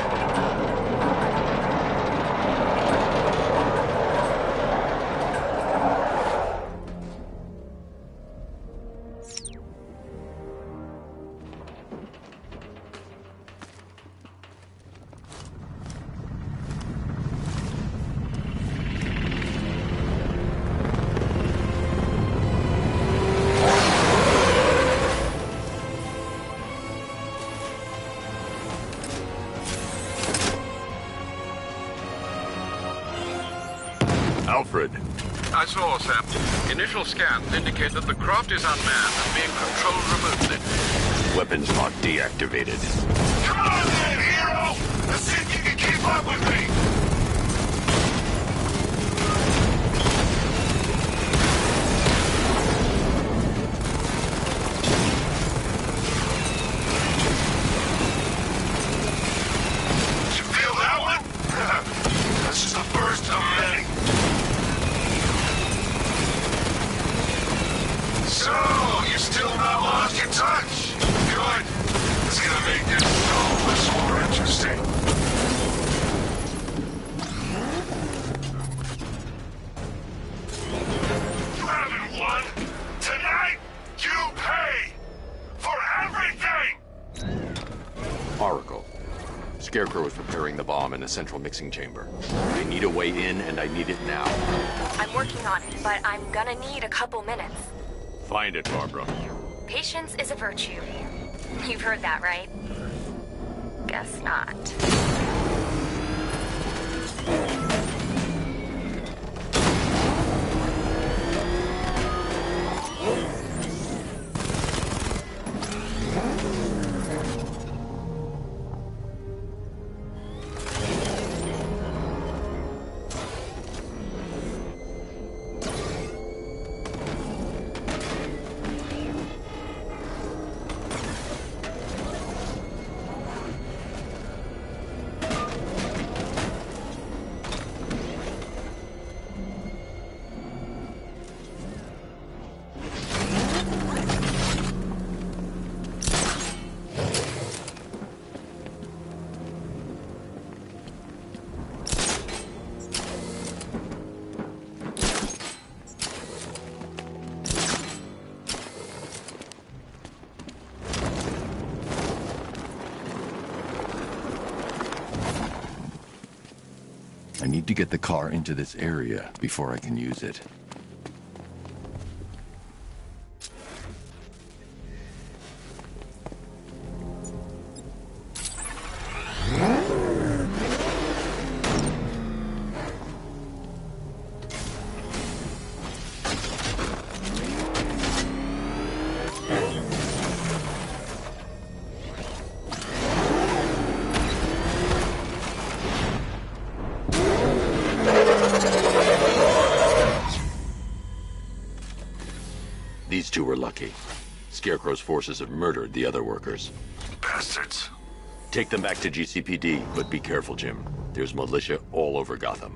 Speaker 3: Alfred.
Speaker 11: I saw, Sam. Initial scans indicate that the craft is unmanned and being controlled remotely.
Speaker 3: Weapons lock deactivated.
Speaker 7: Come on then, hero! Let's see if you can keep up with me! You feel that one? That's just the first of many. So, you still not lost your touch? Good. It's gonna make this so much more interesting. You haven't won. Tonight, you pay for everything!
Speaker 3: Oracle. Scarecrow is preparing the bomb in the central mixing chamber. I need a way in, and I need it now.
Speaker 10: I'm working on it, but I'm gonna need a couple minutes.
Speaker 3: Find it, Barbara.
Speaker 10: Patience is a virtue. You've heard that, right? Guess not.
Speaker 3: I need to get the car into this area before I can use it. These two were lucky. Scarecrow's forces have murdered the other workers.
Speaker 7: Bastards.
Speaker 3: Take them back to GCPD, but be careful, Jim. There's militia all over Gotham.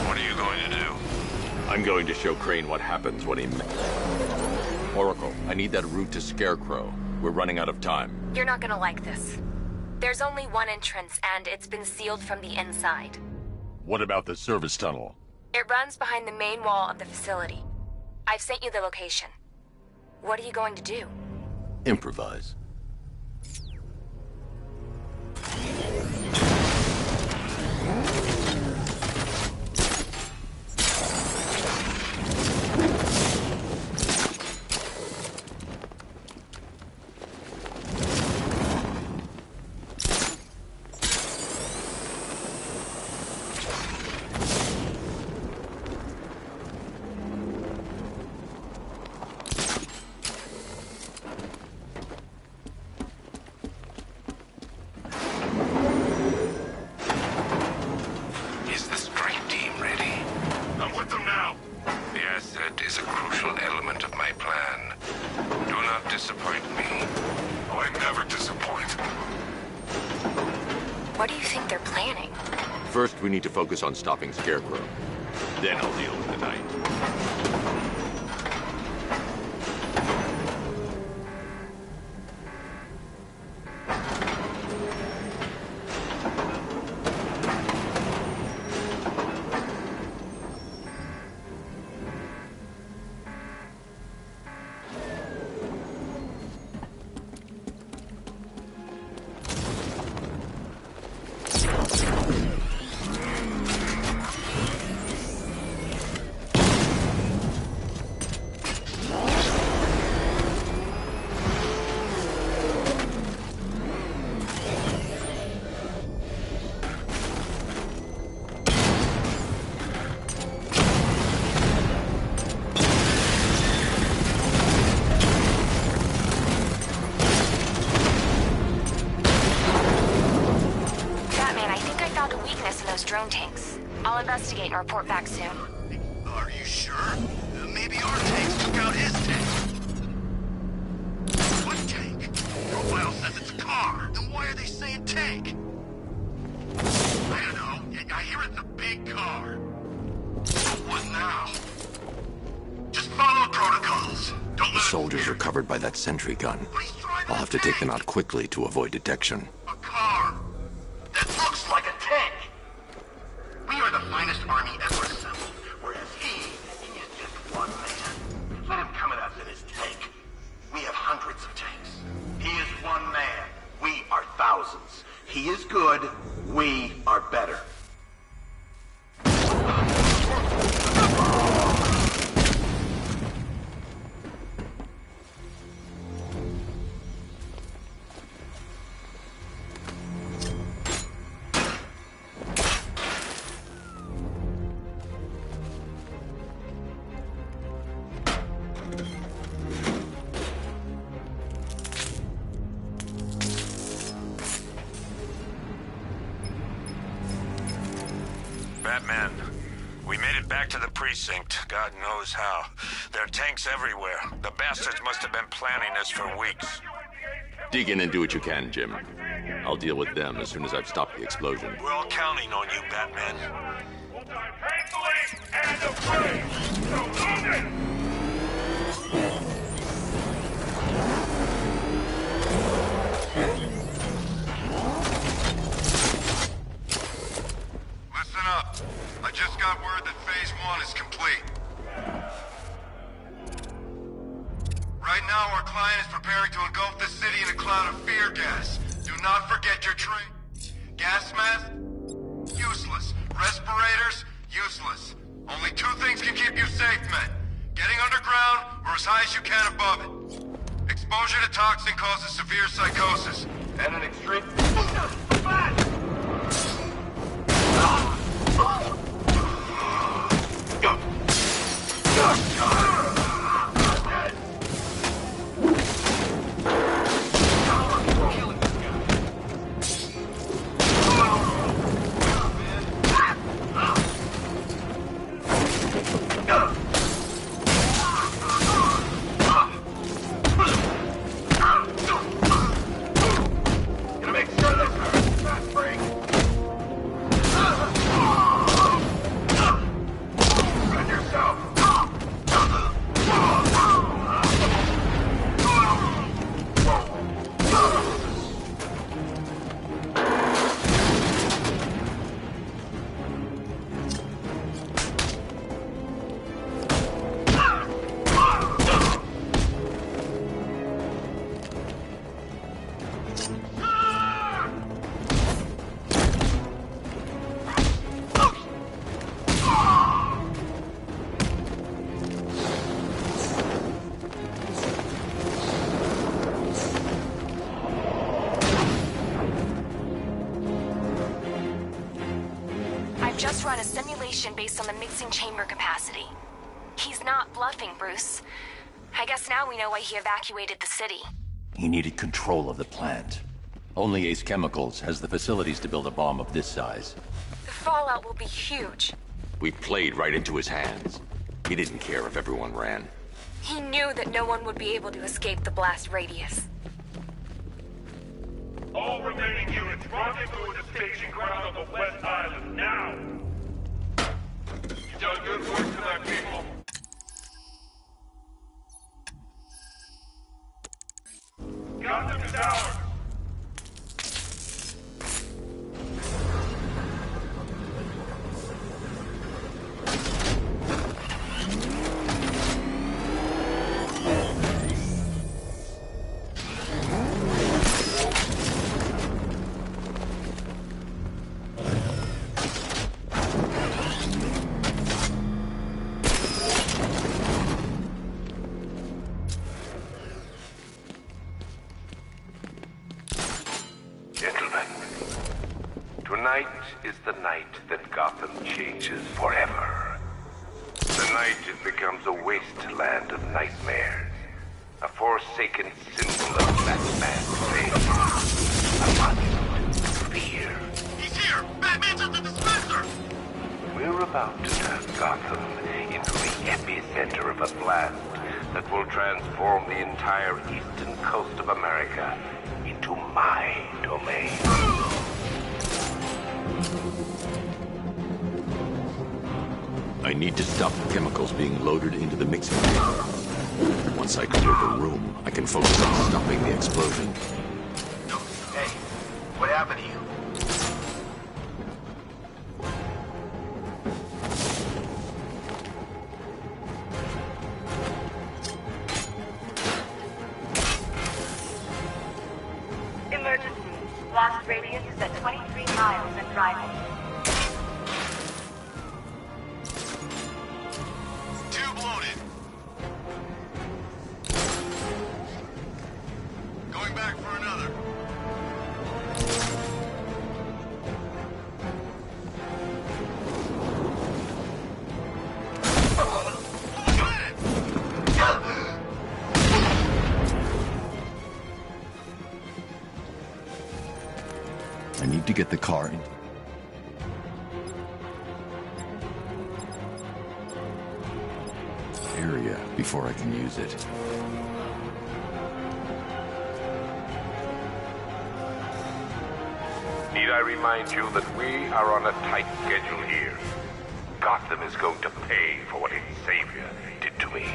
Speaker 7: What are you going to do?
Speaker 3: I'm going to show Crane what happens when he... Oracle, I need that route to Scarecrow. We're running out of time.
Speaker 10: You're not gonna like this. There's only one entrance, and it's been sealed from the inside.
Speaker 3: What about the service tunnel?
Speaker 10: It runs behind the main wall of the facility. I've sent you the location. What are you going to do?
Speaker 5: Improvise. First, we need to focus on stopping Scarecrow. Then I'll deal with the night.
Speaker 10: Drone tanks. I'll investigate and report back soon.
Speaker 6: Are you sure? Maybe our tanks took out his tank. What tank? Profile says it's a car. Then why are they saying tank? I don't know. I hear it's a big car. So what now? Just follow protocols. Don't
Speaker 5: The soldiers are covered by that sentry gun. I'll have to take them out quickly to avoid detection.
Speaker 6: A car that looks like a tank. We are the finest army ever assembled, whereas he is just one man. Let him come at us in his tank. We have hundreds of tanks. He is one man. We are thousands. He is good. We are better.
Speaker 2: Batman, we made it back to the precinct, God knows how. There are tanks everywhere. The bastards must have been planning this for weeks.
Speaker 5: Dig in and do what you can, Jim. I'll deal with them as soon as I've stopped the explosion.
Speaker 2: We're all counting on you, Batman.
Speaker 16: And afraid. So move it!
Speaker 7: Listen up. I just got word that Phase 1 is complete. Right now, our client is preparing to engulf the city in a cloud of fear gas. Do not forget your train. Gas mask? Useless. Respirators? Useless. Only two things can keep you safe, men. Getting underground or as high as you can above it. Exposure to toxin causes severe psychosis. And an extreme... Gonna make
Speaker 10: just run a simulation based on the mixing chamber capacity. He's not bluffing, Bruce. I guess now we know why he evacuated the city.
Speaker 5: He needed control of the plant. Only Ace Chemicals has the facilities to build a bomb of this size.
Speaker 10: The fallout will be huge.
Speaker 5: We played right into his hands. He didn't care if everyone ran.
Speaker 10: He knew that no one would be able to escape the blast radius.
Speaker 16: All remaining units, rendezvous at the staging ground on the West Island, now! You've done good work tonight, people. Gotham is ours!
Speaker 8: Tonight is the night that Gotham changes forever. The night it becomes a wasteland of nightmares. A forsaken symbol of Batman's fate. A monument to fear.
Speaker 7: He's here! Batman's at the dispenser!
Speaker 8: We're about to turn Gotham into the epicenter of a blast that will transform the entire eastern coast of America into my domain.
Speaker 5: I need to stop the chemicals being loaded into the mixing chamber. Once I clear the room, I can focus on stopping the explosion.
Speaker 6: Hey, what happened to you?
Speaker 9: Emergency. Blast radius is at 23 miles and driving.
Speaker 7: Tube loaded. Going back for another.
Speaker 5: I need to get the car in. Area before I can use it.
Speaker 8: Need I remind you that we are on a tight schedule here? Gotham is going to pay for what its savior did to me.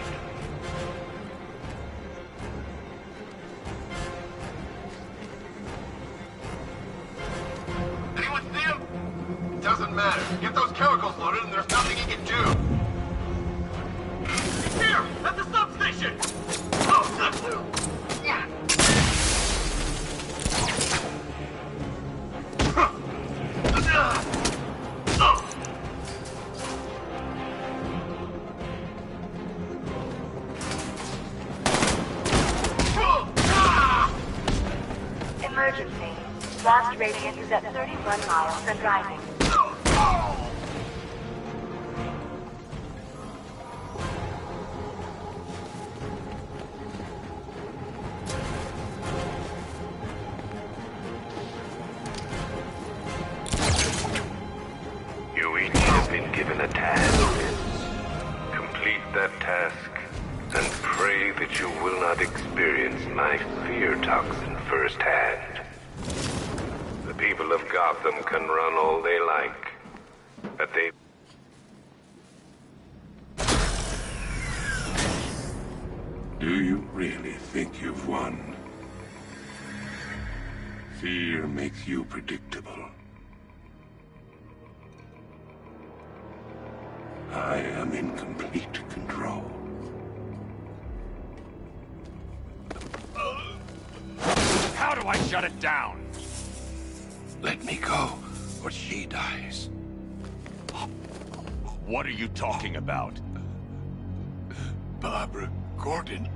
Speaker 7: Anyone see him? Doesn't matter. Get those chemicals loaded and there's nothing he can do. He's here! At the substation! Oh, that's yeah.
Speaker 9: Emergency. Blast radius is at 31 miles and driving.
Speaker 8: You each have been given a task. Complete that task, and pray that you will not experience my fear toxin firsthand. The people of Gotham can run all they like, but they...
Speaker 16: Do you really think you've won? Fear makes you predictable. I am in complete control.
Speaker 5: How do I shut it down?
Speaker 16: Let me go, or she dies.
Speaker 5: What are you talking about?
Speaker 16: Barbara Gordon.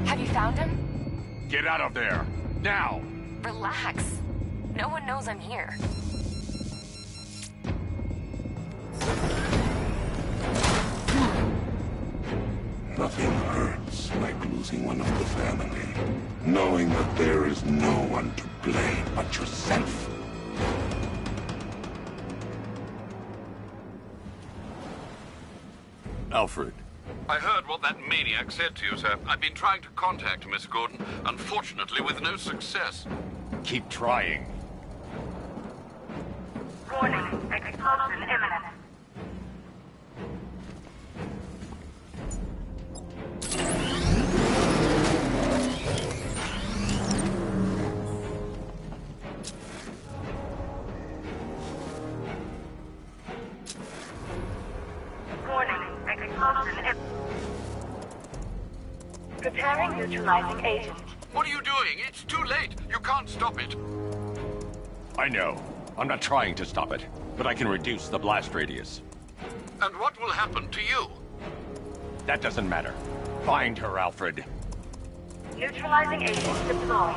Speaker 10: Have you found him?
Speaker 5: Get out of there! Now!
Speaker 10: Relax. No one knows I'm here.
Speaker 16: Nothing hurts like losing one of the family. Knowing that there is no one to blame but yourself.
Speaker 3: Alfred.
Speaker 11: I heard what that maniac said to you, sir. I've been trying to contact Miss Gordon, unfortunately with no success.
Speaker 5: Keep trying.
Speaker 9: Warning, explosion imminent. Preparing neutralizing agent.
Speaker 11: What are you doing? It's too late. You can't stop it.
Speaker 5: I know. I'm not trying to stop it, but I can reduce the blast radius.
Speaker 11: And what will happen to you?
Speaker 5: That doesn't matter. Find her, Alfred.
Speaker 9: Neutralizing agent deployed.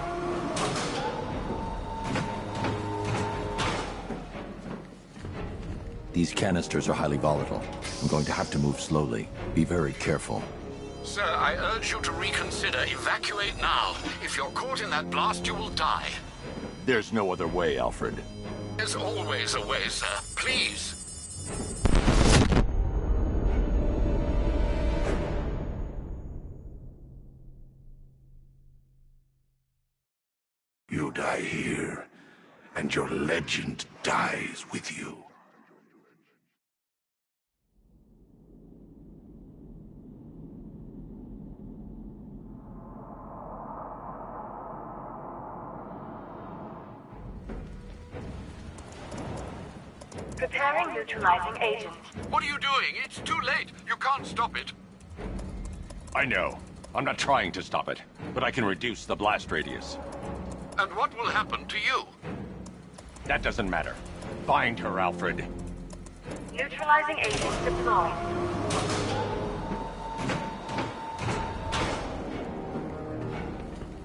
Speaker 3: These canisters are highly volatile. I'm going to have to move slowly. Be very careful.
Speaker 11: Sir, I urge you to reconsider. Evacuate now. If you're caught in that blast, you will die.
Speaker 5: There's no other way, Alfred.
Speaker 11: There's always a way, sir. Please.
Speaker 16: You die here, and your legend dies with you.
Speaker 9: Preparing neutralizing agent.
Speaker 11: What are you doing? It's too late. You can't stop it.
Speaker 5: I know. I'm not trying to stop it, but I can reduce the blast radius.
Speaker 11: And what will happen to you?
Speaker 5: That doesn't matter. Find her, Alfred.
Speaker 9: Neutralizing agent deployed.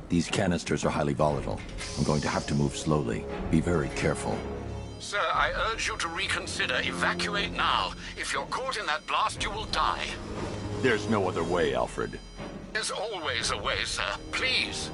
Speaker 3: These canisters are highly volatile. I'm going to have to move slowly. Be very careful.
Speaker 11: Sir, I urge you to reconsider. Evacuate now. If you're caught in that blast, you will die.
Speaker 5: There's no other way, Alfred.
Speaker 11: There's always a way, sir. Please.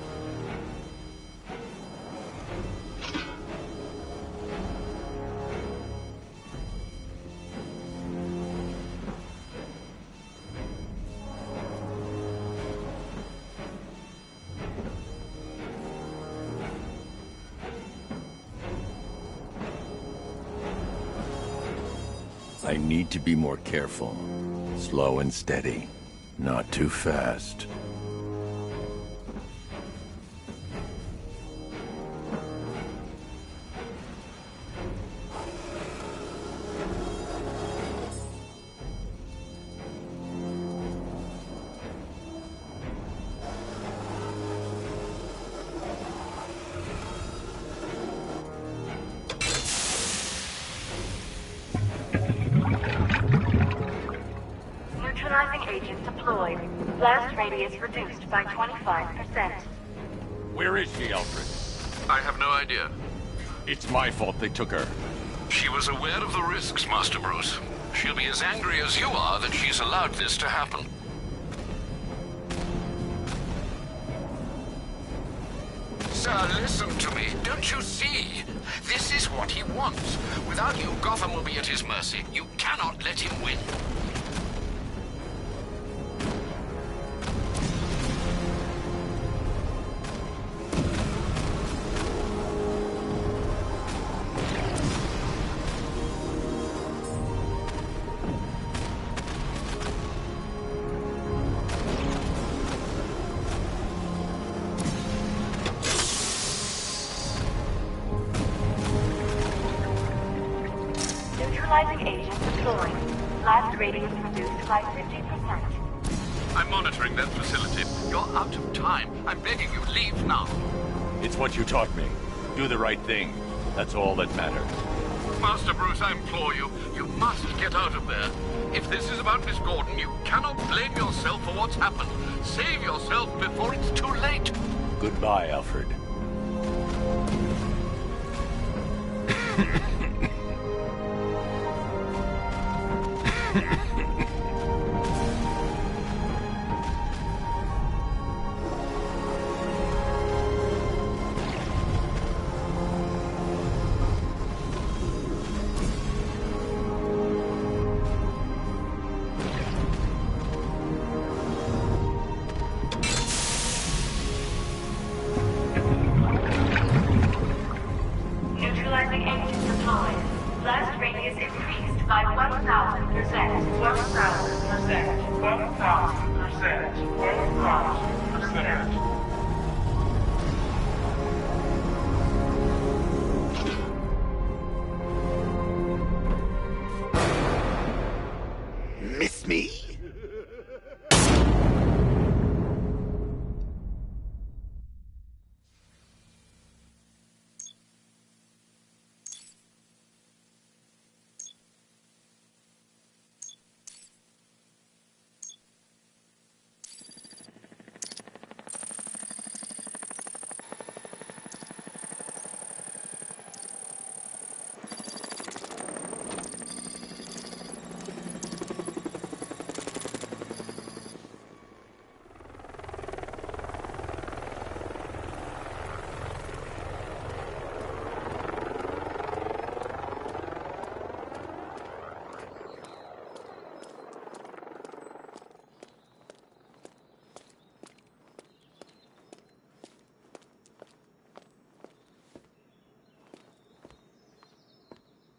Speaker 3: I need to be more careful. Slow and steady. Not too fast.
Speaker 9: Neutralizing agent deployed. Blast radius reduced by 25%.
Speaker 5: Where is she, Alfred?
Speaker 11: I have no idea.
Speaker 5: It's my fault they took her.
Speaker 11: She was aware of the risks, Master Bruce. She'll be as angry as you are that she's allowed this to happen. Sir, listen to me. Don't you see? This is what he wants. Without you, Gotham will be at his mercy. You cannot let him win.
Speaker 9: Neutralizing agent deployed. Blast radius reduced by 50%.
Speaker 11: I'm monitoring that facility. You're out of time. I'm begging you, leave now.
Speaker 5: It's what you taught me. Do the right thing. That's all that matters.
Speaker 11: Master Bruce, I implore you, you must get out of there. If this is about Miss Gordon, you cannot blame yourself for what's happened. Save yourself before it's too late.
Speaker 5: Goodbye, Alfred.
Speaker 9: Neutralizing engine deployed. Blast radius increased by 1,000%. 1,000%. 1,000%. 1,000%.
Speaker 17: Miss me?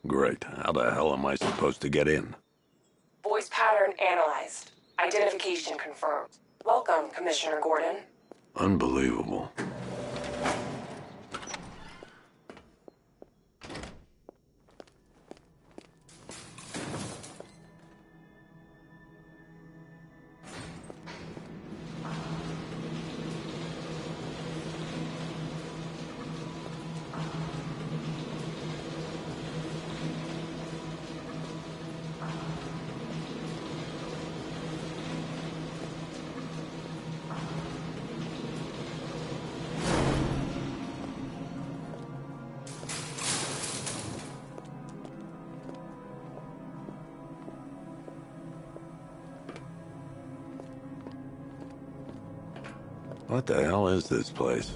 Speaker 3: Great. How the hell am I supposed to get in?
Speaker 18: Voice pattern analyzed. Identification confirmed. Welcome, Commissioner Gordon.
Speaker 3: Unbelievable. What the hell is this place?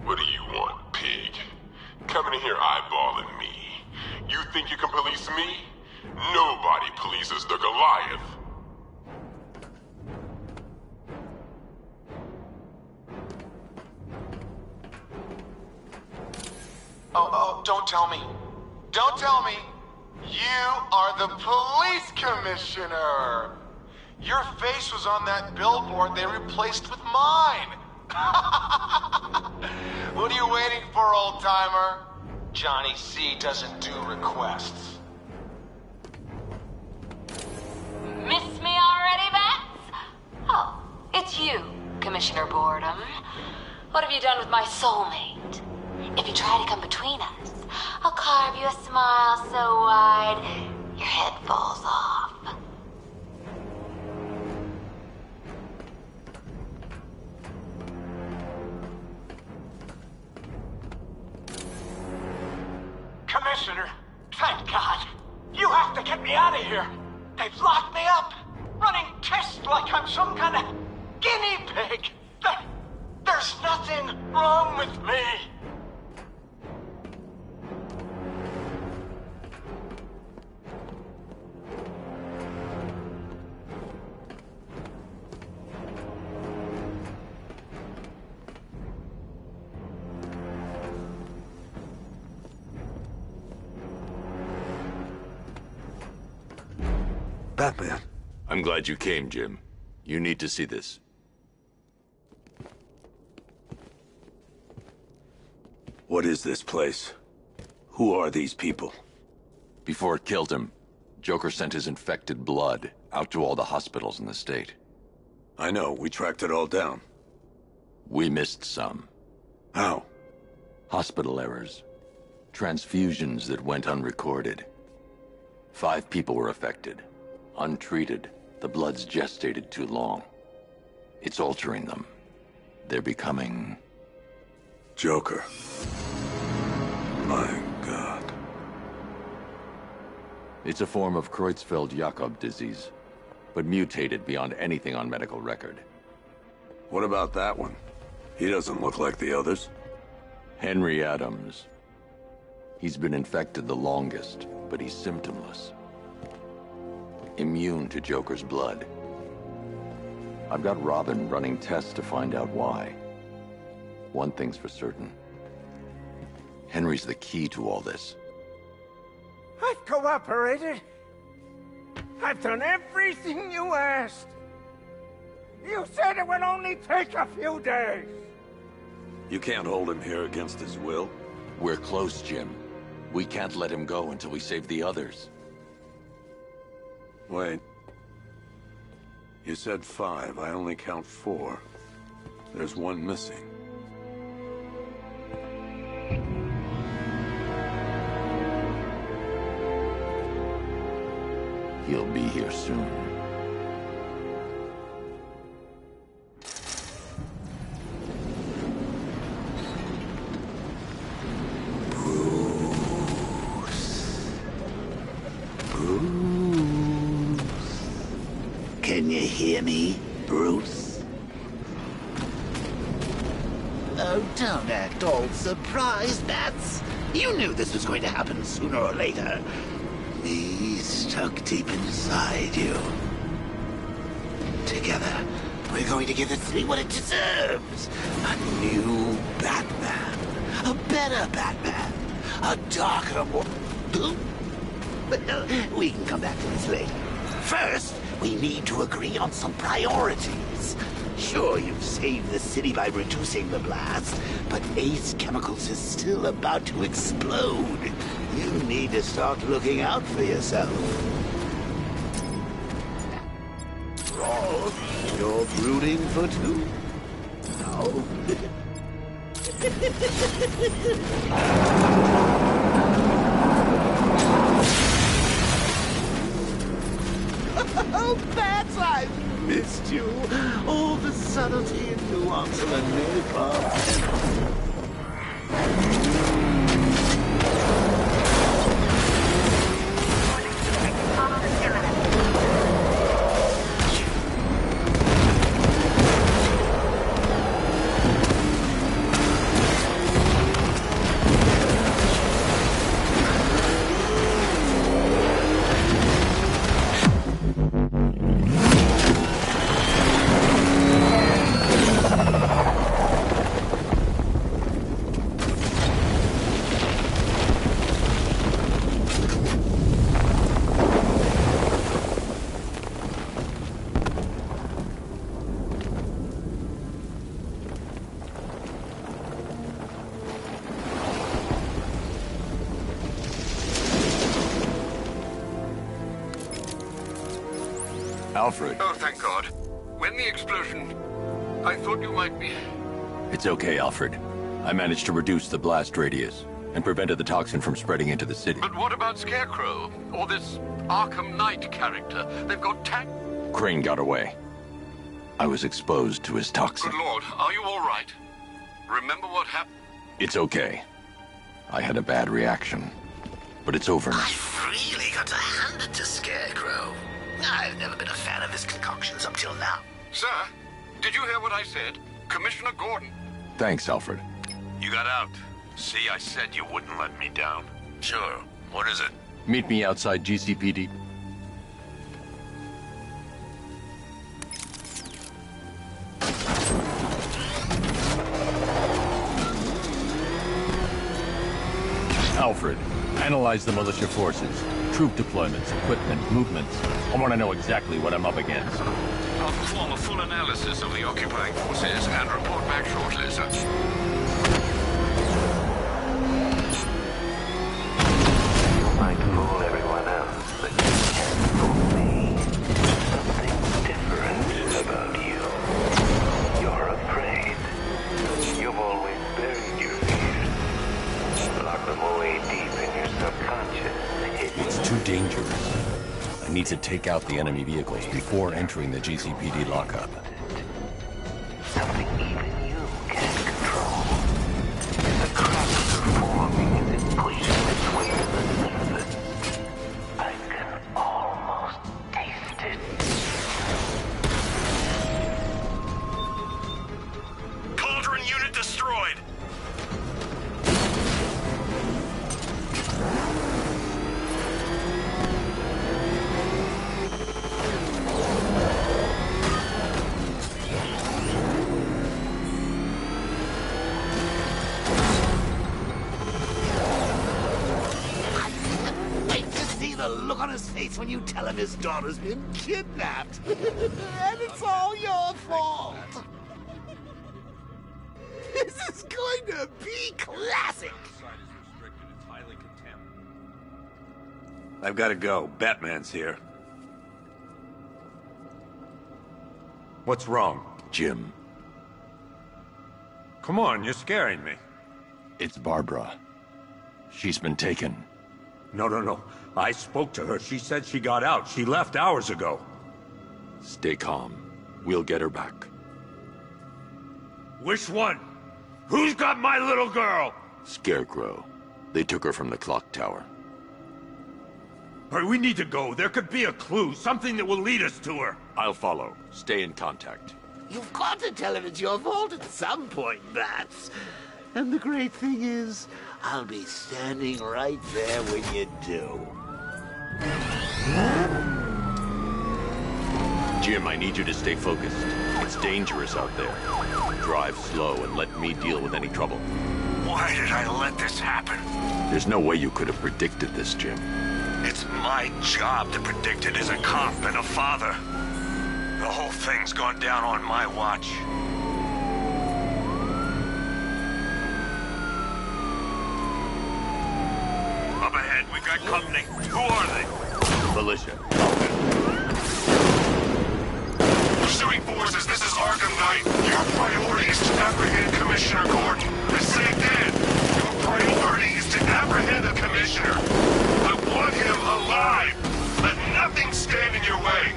Speaker 16: What do you want, pig? Coming in here eyeballing me. You think you can police me? Nobody polices the Goliath.
Speaker 6: Oh, don't tell me. Don't tell me. You are the police commissioner. Your face was on that billboard they replaced with mine. What are you waiting for, old-timer? Johnny C doesn't do requests.
Speaker 19: Miss me already, Bats? Oh, it's you, Commissioner Boredom. What have you done with my soulmate? If you try to come between us, I'll carve you a smile so wide, your head falls off.
Speaker 20: Commissioner, thank God. You have to get me out of here. They've locked me up, running tests like I'm some kind of guinea pig. There's nothing wrong with me.
Speaker 3: Batman.
Speaker 5: I'm glad you came, Jim. You need to see this.
Speaker 3: What is this place? Who are these people?
Speaker 5: Before it killed him, Joker sent his infected blood out to all the hospitals in the state.
Speaker 3: I know, we tracked it all down.
Speaker 5: We missed some.
Speaker 3: How?
Speaker 5: Hospital errors. Transfusions that went unrecorded. 5 people were affected. Untreated, the blood's gestated too long. It's altering them. They're becoming...
Speaker 7: Joker. My God.
Speaker 5: It's a form of Creutzfeldt-Jakob disease, but mutated beyond anything on medical record.
Speaker 7: What about that one? He doesn't look like the others.
Speaker 5: Henry Adams. He's been infected the longest, but he's symptomless. Immune to Joker's blood. I've got Robin running tests to find out why. One thing's for certain. Henry's the key to all this.
Speaker 20: I've cooperated. I've done everything you asked. You said it would only take a few days.
Speaker 7: You can't hold him here against his will.
Speaker 5: We're close, Jim. We can't let him go until we save the others.
Speaker 7: Wait. You said 5. I only count 4. There's one missing.
Speaker 5: He'll be here soon.
Speaker 17: Can you hear me, Bruce? Oh, don't act all surprised, Bats. You knew this was going to happen sooner or later. Me stuck deep inside you. Together, we're going to give the city what it deserves. A new Batman. A better Batman. A darker, more... But we can come back to this later. First, we need to agree on some priorities. Sure, you've saved the city by reducing the blast, but Ace Chemicals is still about to explode. You need to start looking out for yourself. Oh, you're brooding for 2? No. Oh, Bats, I've missed you. All the subtlety and nuance of a napalm.
Speaker 5: Alfred.
Speaker 11: Oh, thank God. When the explosion... I thought you might be...
Speaker 5: It's okay, Alfred. I managed to reduce the blast radius and prevented the toxin from spreading into the city.
Speaker 11: But what about Scarecrow? Or this Arkham Knight character? They've got
Speaker 5: Crane got away. I was exposed to his toxin.
Speaker 11: Good Lord, are you all right? Remember what happened?
Speaker 5: It's okay. I had a bad reaction. But it's over now.
Speaker 17: I've really got to hand it to Scarecrow. I've never been a fan of his concoctions up till now.
Speaker 11: Sir, did you hear what I said? Commissioner Gordon.
Speaker 5: Thanks, Alfred.
Speaker 2: You got out. See, I said you wouldn't let me down.
Speaker 6: Sure. What is it?
Speaker 5: Meet me outside GCPD. Alfred, analyze the militia forces, troop deployments, equipment, movements. I want to know exactly what I'm up against.
Speaker 11: I'll perform a full analysis of the occupying forces and report back shortly, sir.
Speaker 8: You might fool everyone else, but you can't fool me. Something different about you. You're afraid. You've always buried your fears. Lock them away deep in your subconscious.
Speaker 5: It's too dangerous. I need to take out the enemy vehicles before entering the GCPD lockup.
Speaker 17: face when you tell him his daughter's been kidnapped. And it's all your fault. This is going to be classic.
Speaker 2: I've got to go. Batman's here. What's wrong?
Speaker 3: Jim.
Speaker 2: Come on, you're scaring me.
Speaker 3: It's Barbara. She's been taken.
Speaker 2: No. I spoke to her. She said she got out. She left hours ago.
Speaker 3: Stay calm. We'll get her back.
Speaker 2: Which one? Who's got my little girl?
Speaker 3: Scarecrow. They took her from the clock tower.
Speaker 2: All right, we need to go. There could be a clue, something that will lead us to her.
Speaker 3: I'll follow. Stay in contact.
Speaker 17: You've got to tell him it's your fault at some point, Bats. And the great thing is, I'll be standing right there when you do.
Speaker 3: Jim, I need you to stay focused. It's dangerous out there. Drive slow and let me deal with any trouble.
Speaker 2: Why did I let this happen?
Speaker 3: There's no way you could have predicted this, Jim.
Speaker 2: It's my job to predict it as a cop and a father. The whole thing's gone down on my watch. Up ahead, we got company. Who are they?
Speaker 3: Militia.
Speaker 16: Pursuing forces, this is Arkham Knight. Your priority is to apprehend Commissioner Gordon. I say again, your priority is to apprehend the Commissioner. I want him alive. Let nothing stand in your way.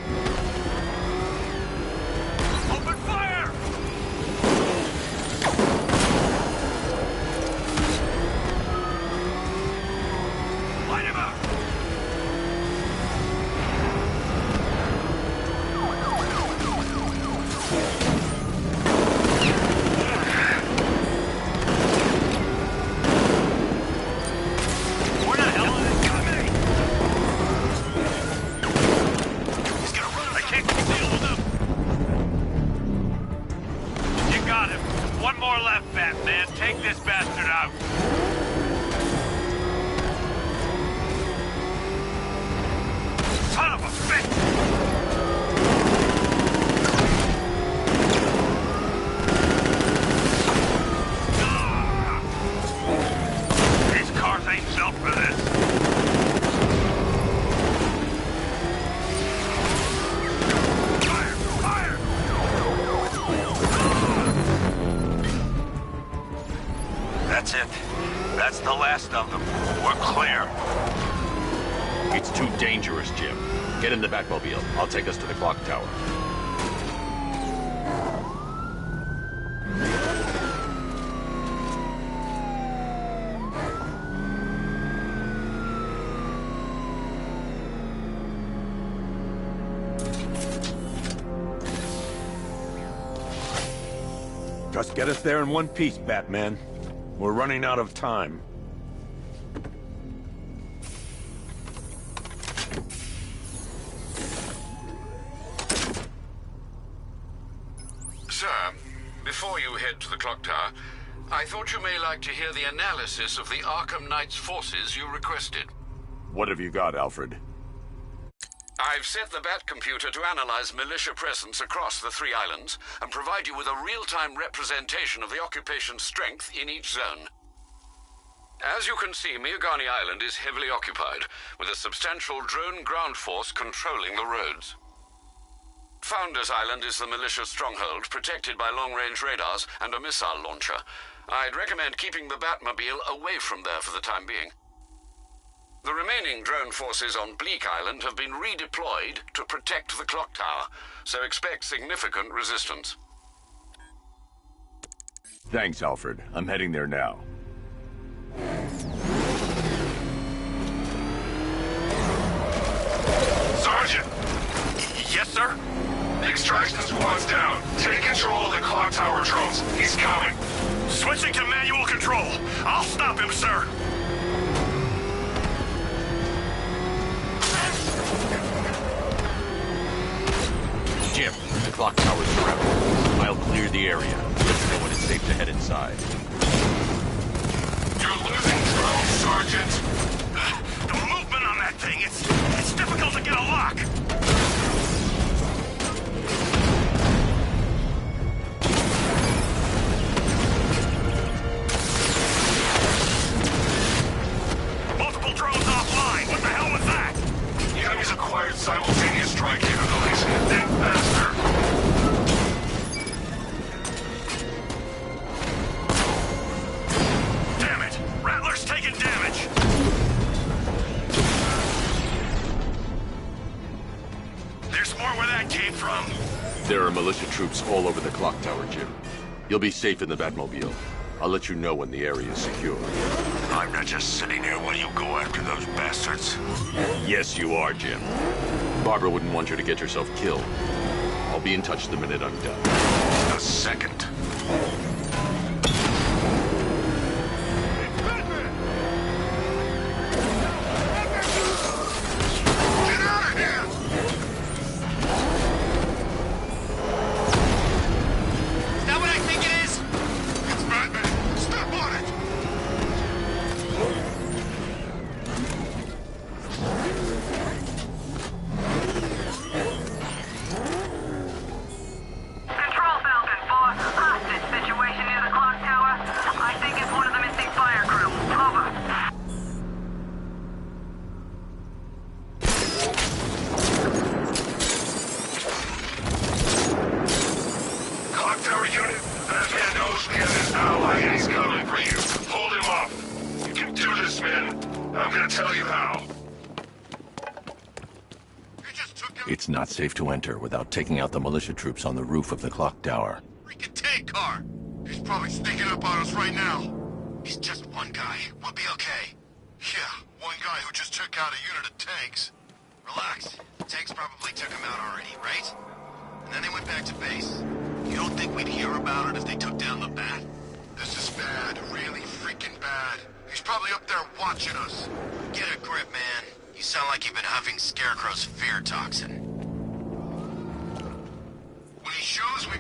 Speaker 2: Open fire! Light him up! Batman, take this bastard out! Son of a bitch! These cars ain't built for this. That's it. That's the last of them. We're clear.
Speaker 3: It's too dangerous, Jim. Get in the Batmobile. I'll take us to the clock tower.
Speaker 2: Just get us there in one piece, Batman. We're running out of time.
Speaker 11: Sir, before you head to the clock tower, I thought you may like to hear the analysis of the Arkham Knight's forces you requested.
Speaker 5: What have you got, Alfred?
Speaker 11: I've set the Bat computer to analyze militia presence across the 3 islands and provide you with a real-time representation of the occupation's strength in each zone. As you can see, Miagani Island is heavily occupied, with a substantial drone ground force controlling the roads. Founders Island is the militia stronghold, protected by long-range radars and a missile launcher. I'd recommend keeping the Batmobile away from there for the time being. The remaining drone forces on Bleak Island have been redeployed to protect the clock tower, so expect significant resistance.
Speaker 5: Thanks, Alfred. I'm heading there now.
Speaker 16: Sergeant!
Speaker 11: Yes, sir?
Speaker 16: Extraction squad's down. Take control of the clock tower drones. He's coming.
Speaker 2: Switching to manual control. I'll stop him, sir.
Speaker 3: Jim, the clock tower's surrounded. I'll clear the area. Let me know when it's safe to head inside.
Speaker 16: You're losing drones, Sergeant.
Speaker 2: The movement on that thing. It's difficult to get a lock. Multiple drones offline. What the hell was that?
Speaker 16: The enemy's acquired simultaneous strike capabilities. Think faster.
Speaker 2: Damn it! Rattler's taking damage. There's more where that came from.
Speaker 5: There are militia troops all over the clock tower, Jim. You'll be safe in the Batmobile. I'll let you know when the area is secure.
Speaker 2: I'm not just sitting here while you go after those bastards.
Speaker 5: Yes, you are, Jim. Barbara wouldn't want you to get yourself killed. I'll be in touch the minute I'm done.
Speaker 2: A second.
Speaker 5: It's not safe to enter without taking out the militia troops on the roof of the clock tower.
Speaker 7: Freaking tank car! He's probably sneaking up on us right now. He's just one guy. We'll be okay. Yeah, one guy who just took out a unit of tanks. Relax. The tanks probably took him out already, right? And then they went back to base. You don't think we'd hear about it if they took down the Bat? This is bad. Really freaking bad. He's probably up there watching us. Get a grip, man. You sound like you've been huffing Scarecrow's fear toxin. When he shows we...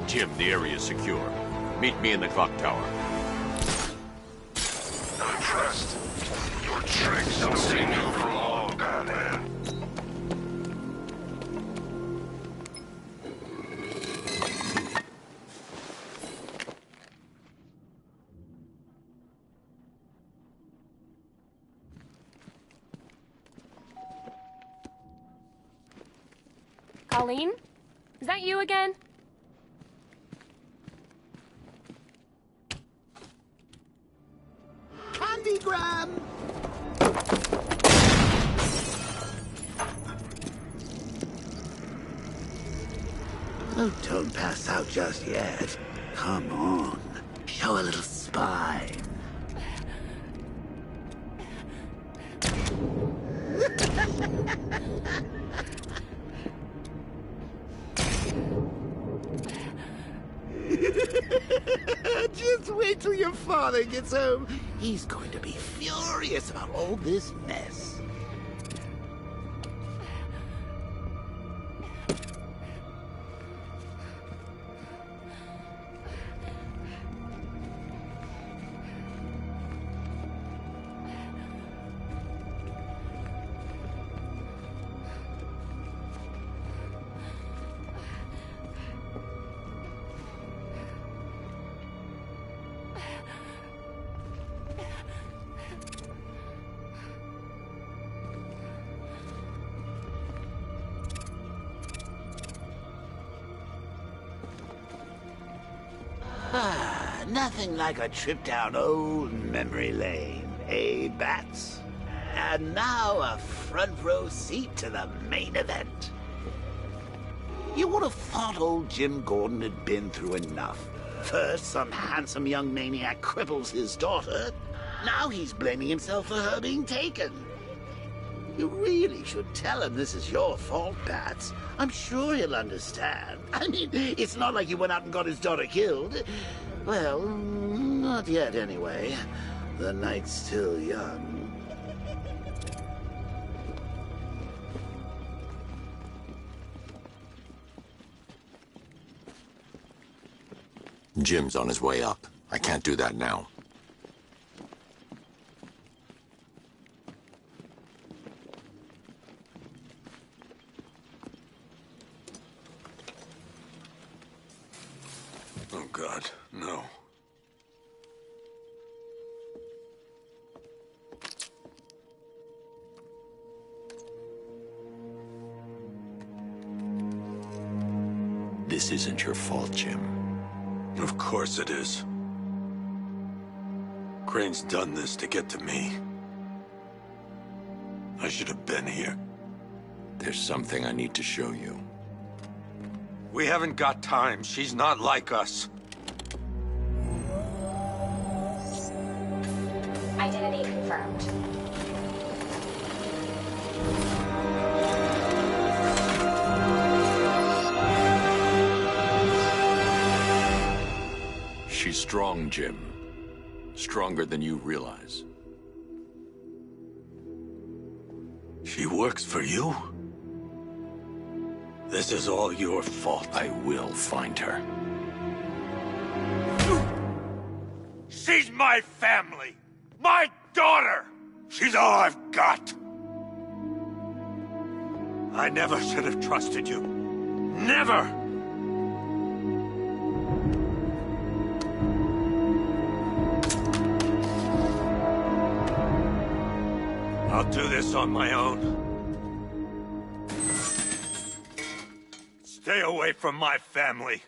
Speaker 5: Jim, the area is secure. Meet me in the clock tower.
Speaker 16: I'm impressed. Your tricks don't stay new for long, Batman.
Speaker 10: Colleen? Is that you again?
Speaker 17: Candygram! Oh, don't pass out just yet. Come on. Show a little spine. Just wait till your father gets home. He's going to be furious about all this mess. Nothing like a trip down old memory lane, eh, Bats? And now a front row seat to the main event. You would have thought old Jim Gordon had been through enough. First, some handsome young maniac cripples his daughter. Now he's blaming himself for her being taken. You really should tell him this is your fault, Bats. I'm sure he'll understand. I mean, it's not like you went out and got his daughter killed. Well, not yet anyway. The night's still young.
Speaker 5: Jim's on his way up. I can't do that now.
Speaker 2: Oh, God, no.
Speaker 5: This isn't your fault, Jim.
Speaker 2: Of course it is. Crane's done this to get to me. I should have been here.
Speaker 5: There's something I need to show you.
Speaker 2: We haven't got time. She's not like us.
Speaker 10: Identity confirmed.
Speaker 5: She's strong, Jim. Stronger than you realize.
Speaker 2: She works for you? This is all your fault.
Speaker 5: I will find her.
Speaker 2: She's my family! My daughter! She's all I've got! I never should have trusted you. Never! I'll do this on my own. Stay away from my family.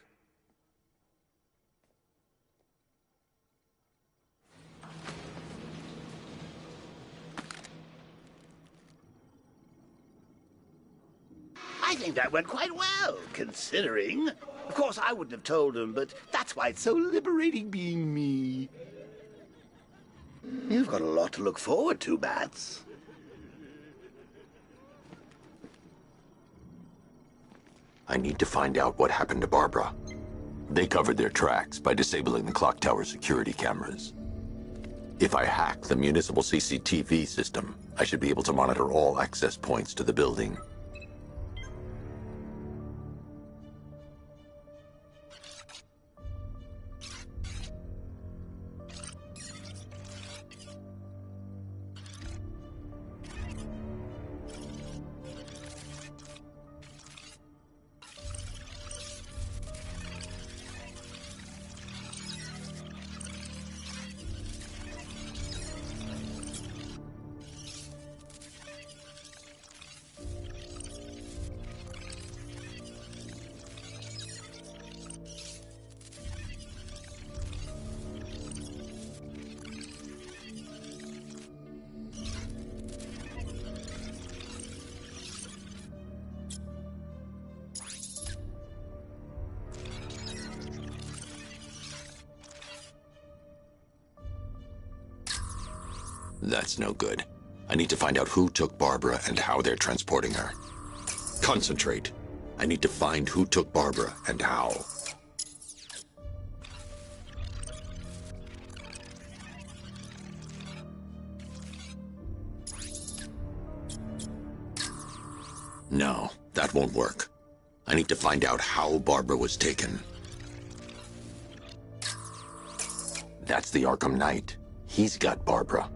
Speaker 17: I think that went quite well, considering. Of course, I wouldn't have told him, but that's why it's so liberating being me. You've got a lot to look forward to, Bats.
Speaker 5: I need to find out what happened to Barbara. They covered their tracks by disabling the clock tower security cameras. If I hack the municipal CCTV system, I should be able to monitor all access points to the building. That's no good. I need to find out who took Barbara and how they're transporting her. Concentrate. I need to find who took Barbara and how. No, that won't work. I need to find out how Barbara was taken. That's the Arkham Knight. He's got Barbara.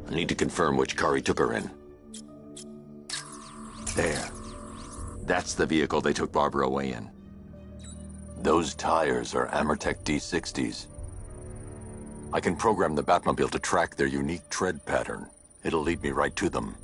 Speaker 5: I need to confirm which car he took her in. There. That's the vehicle they took Barbara away in. Those tires are Amertech D60s. I can program the Batmobile to track their unique tread pattern. It'll lead me right to them.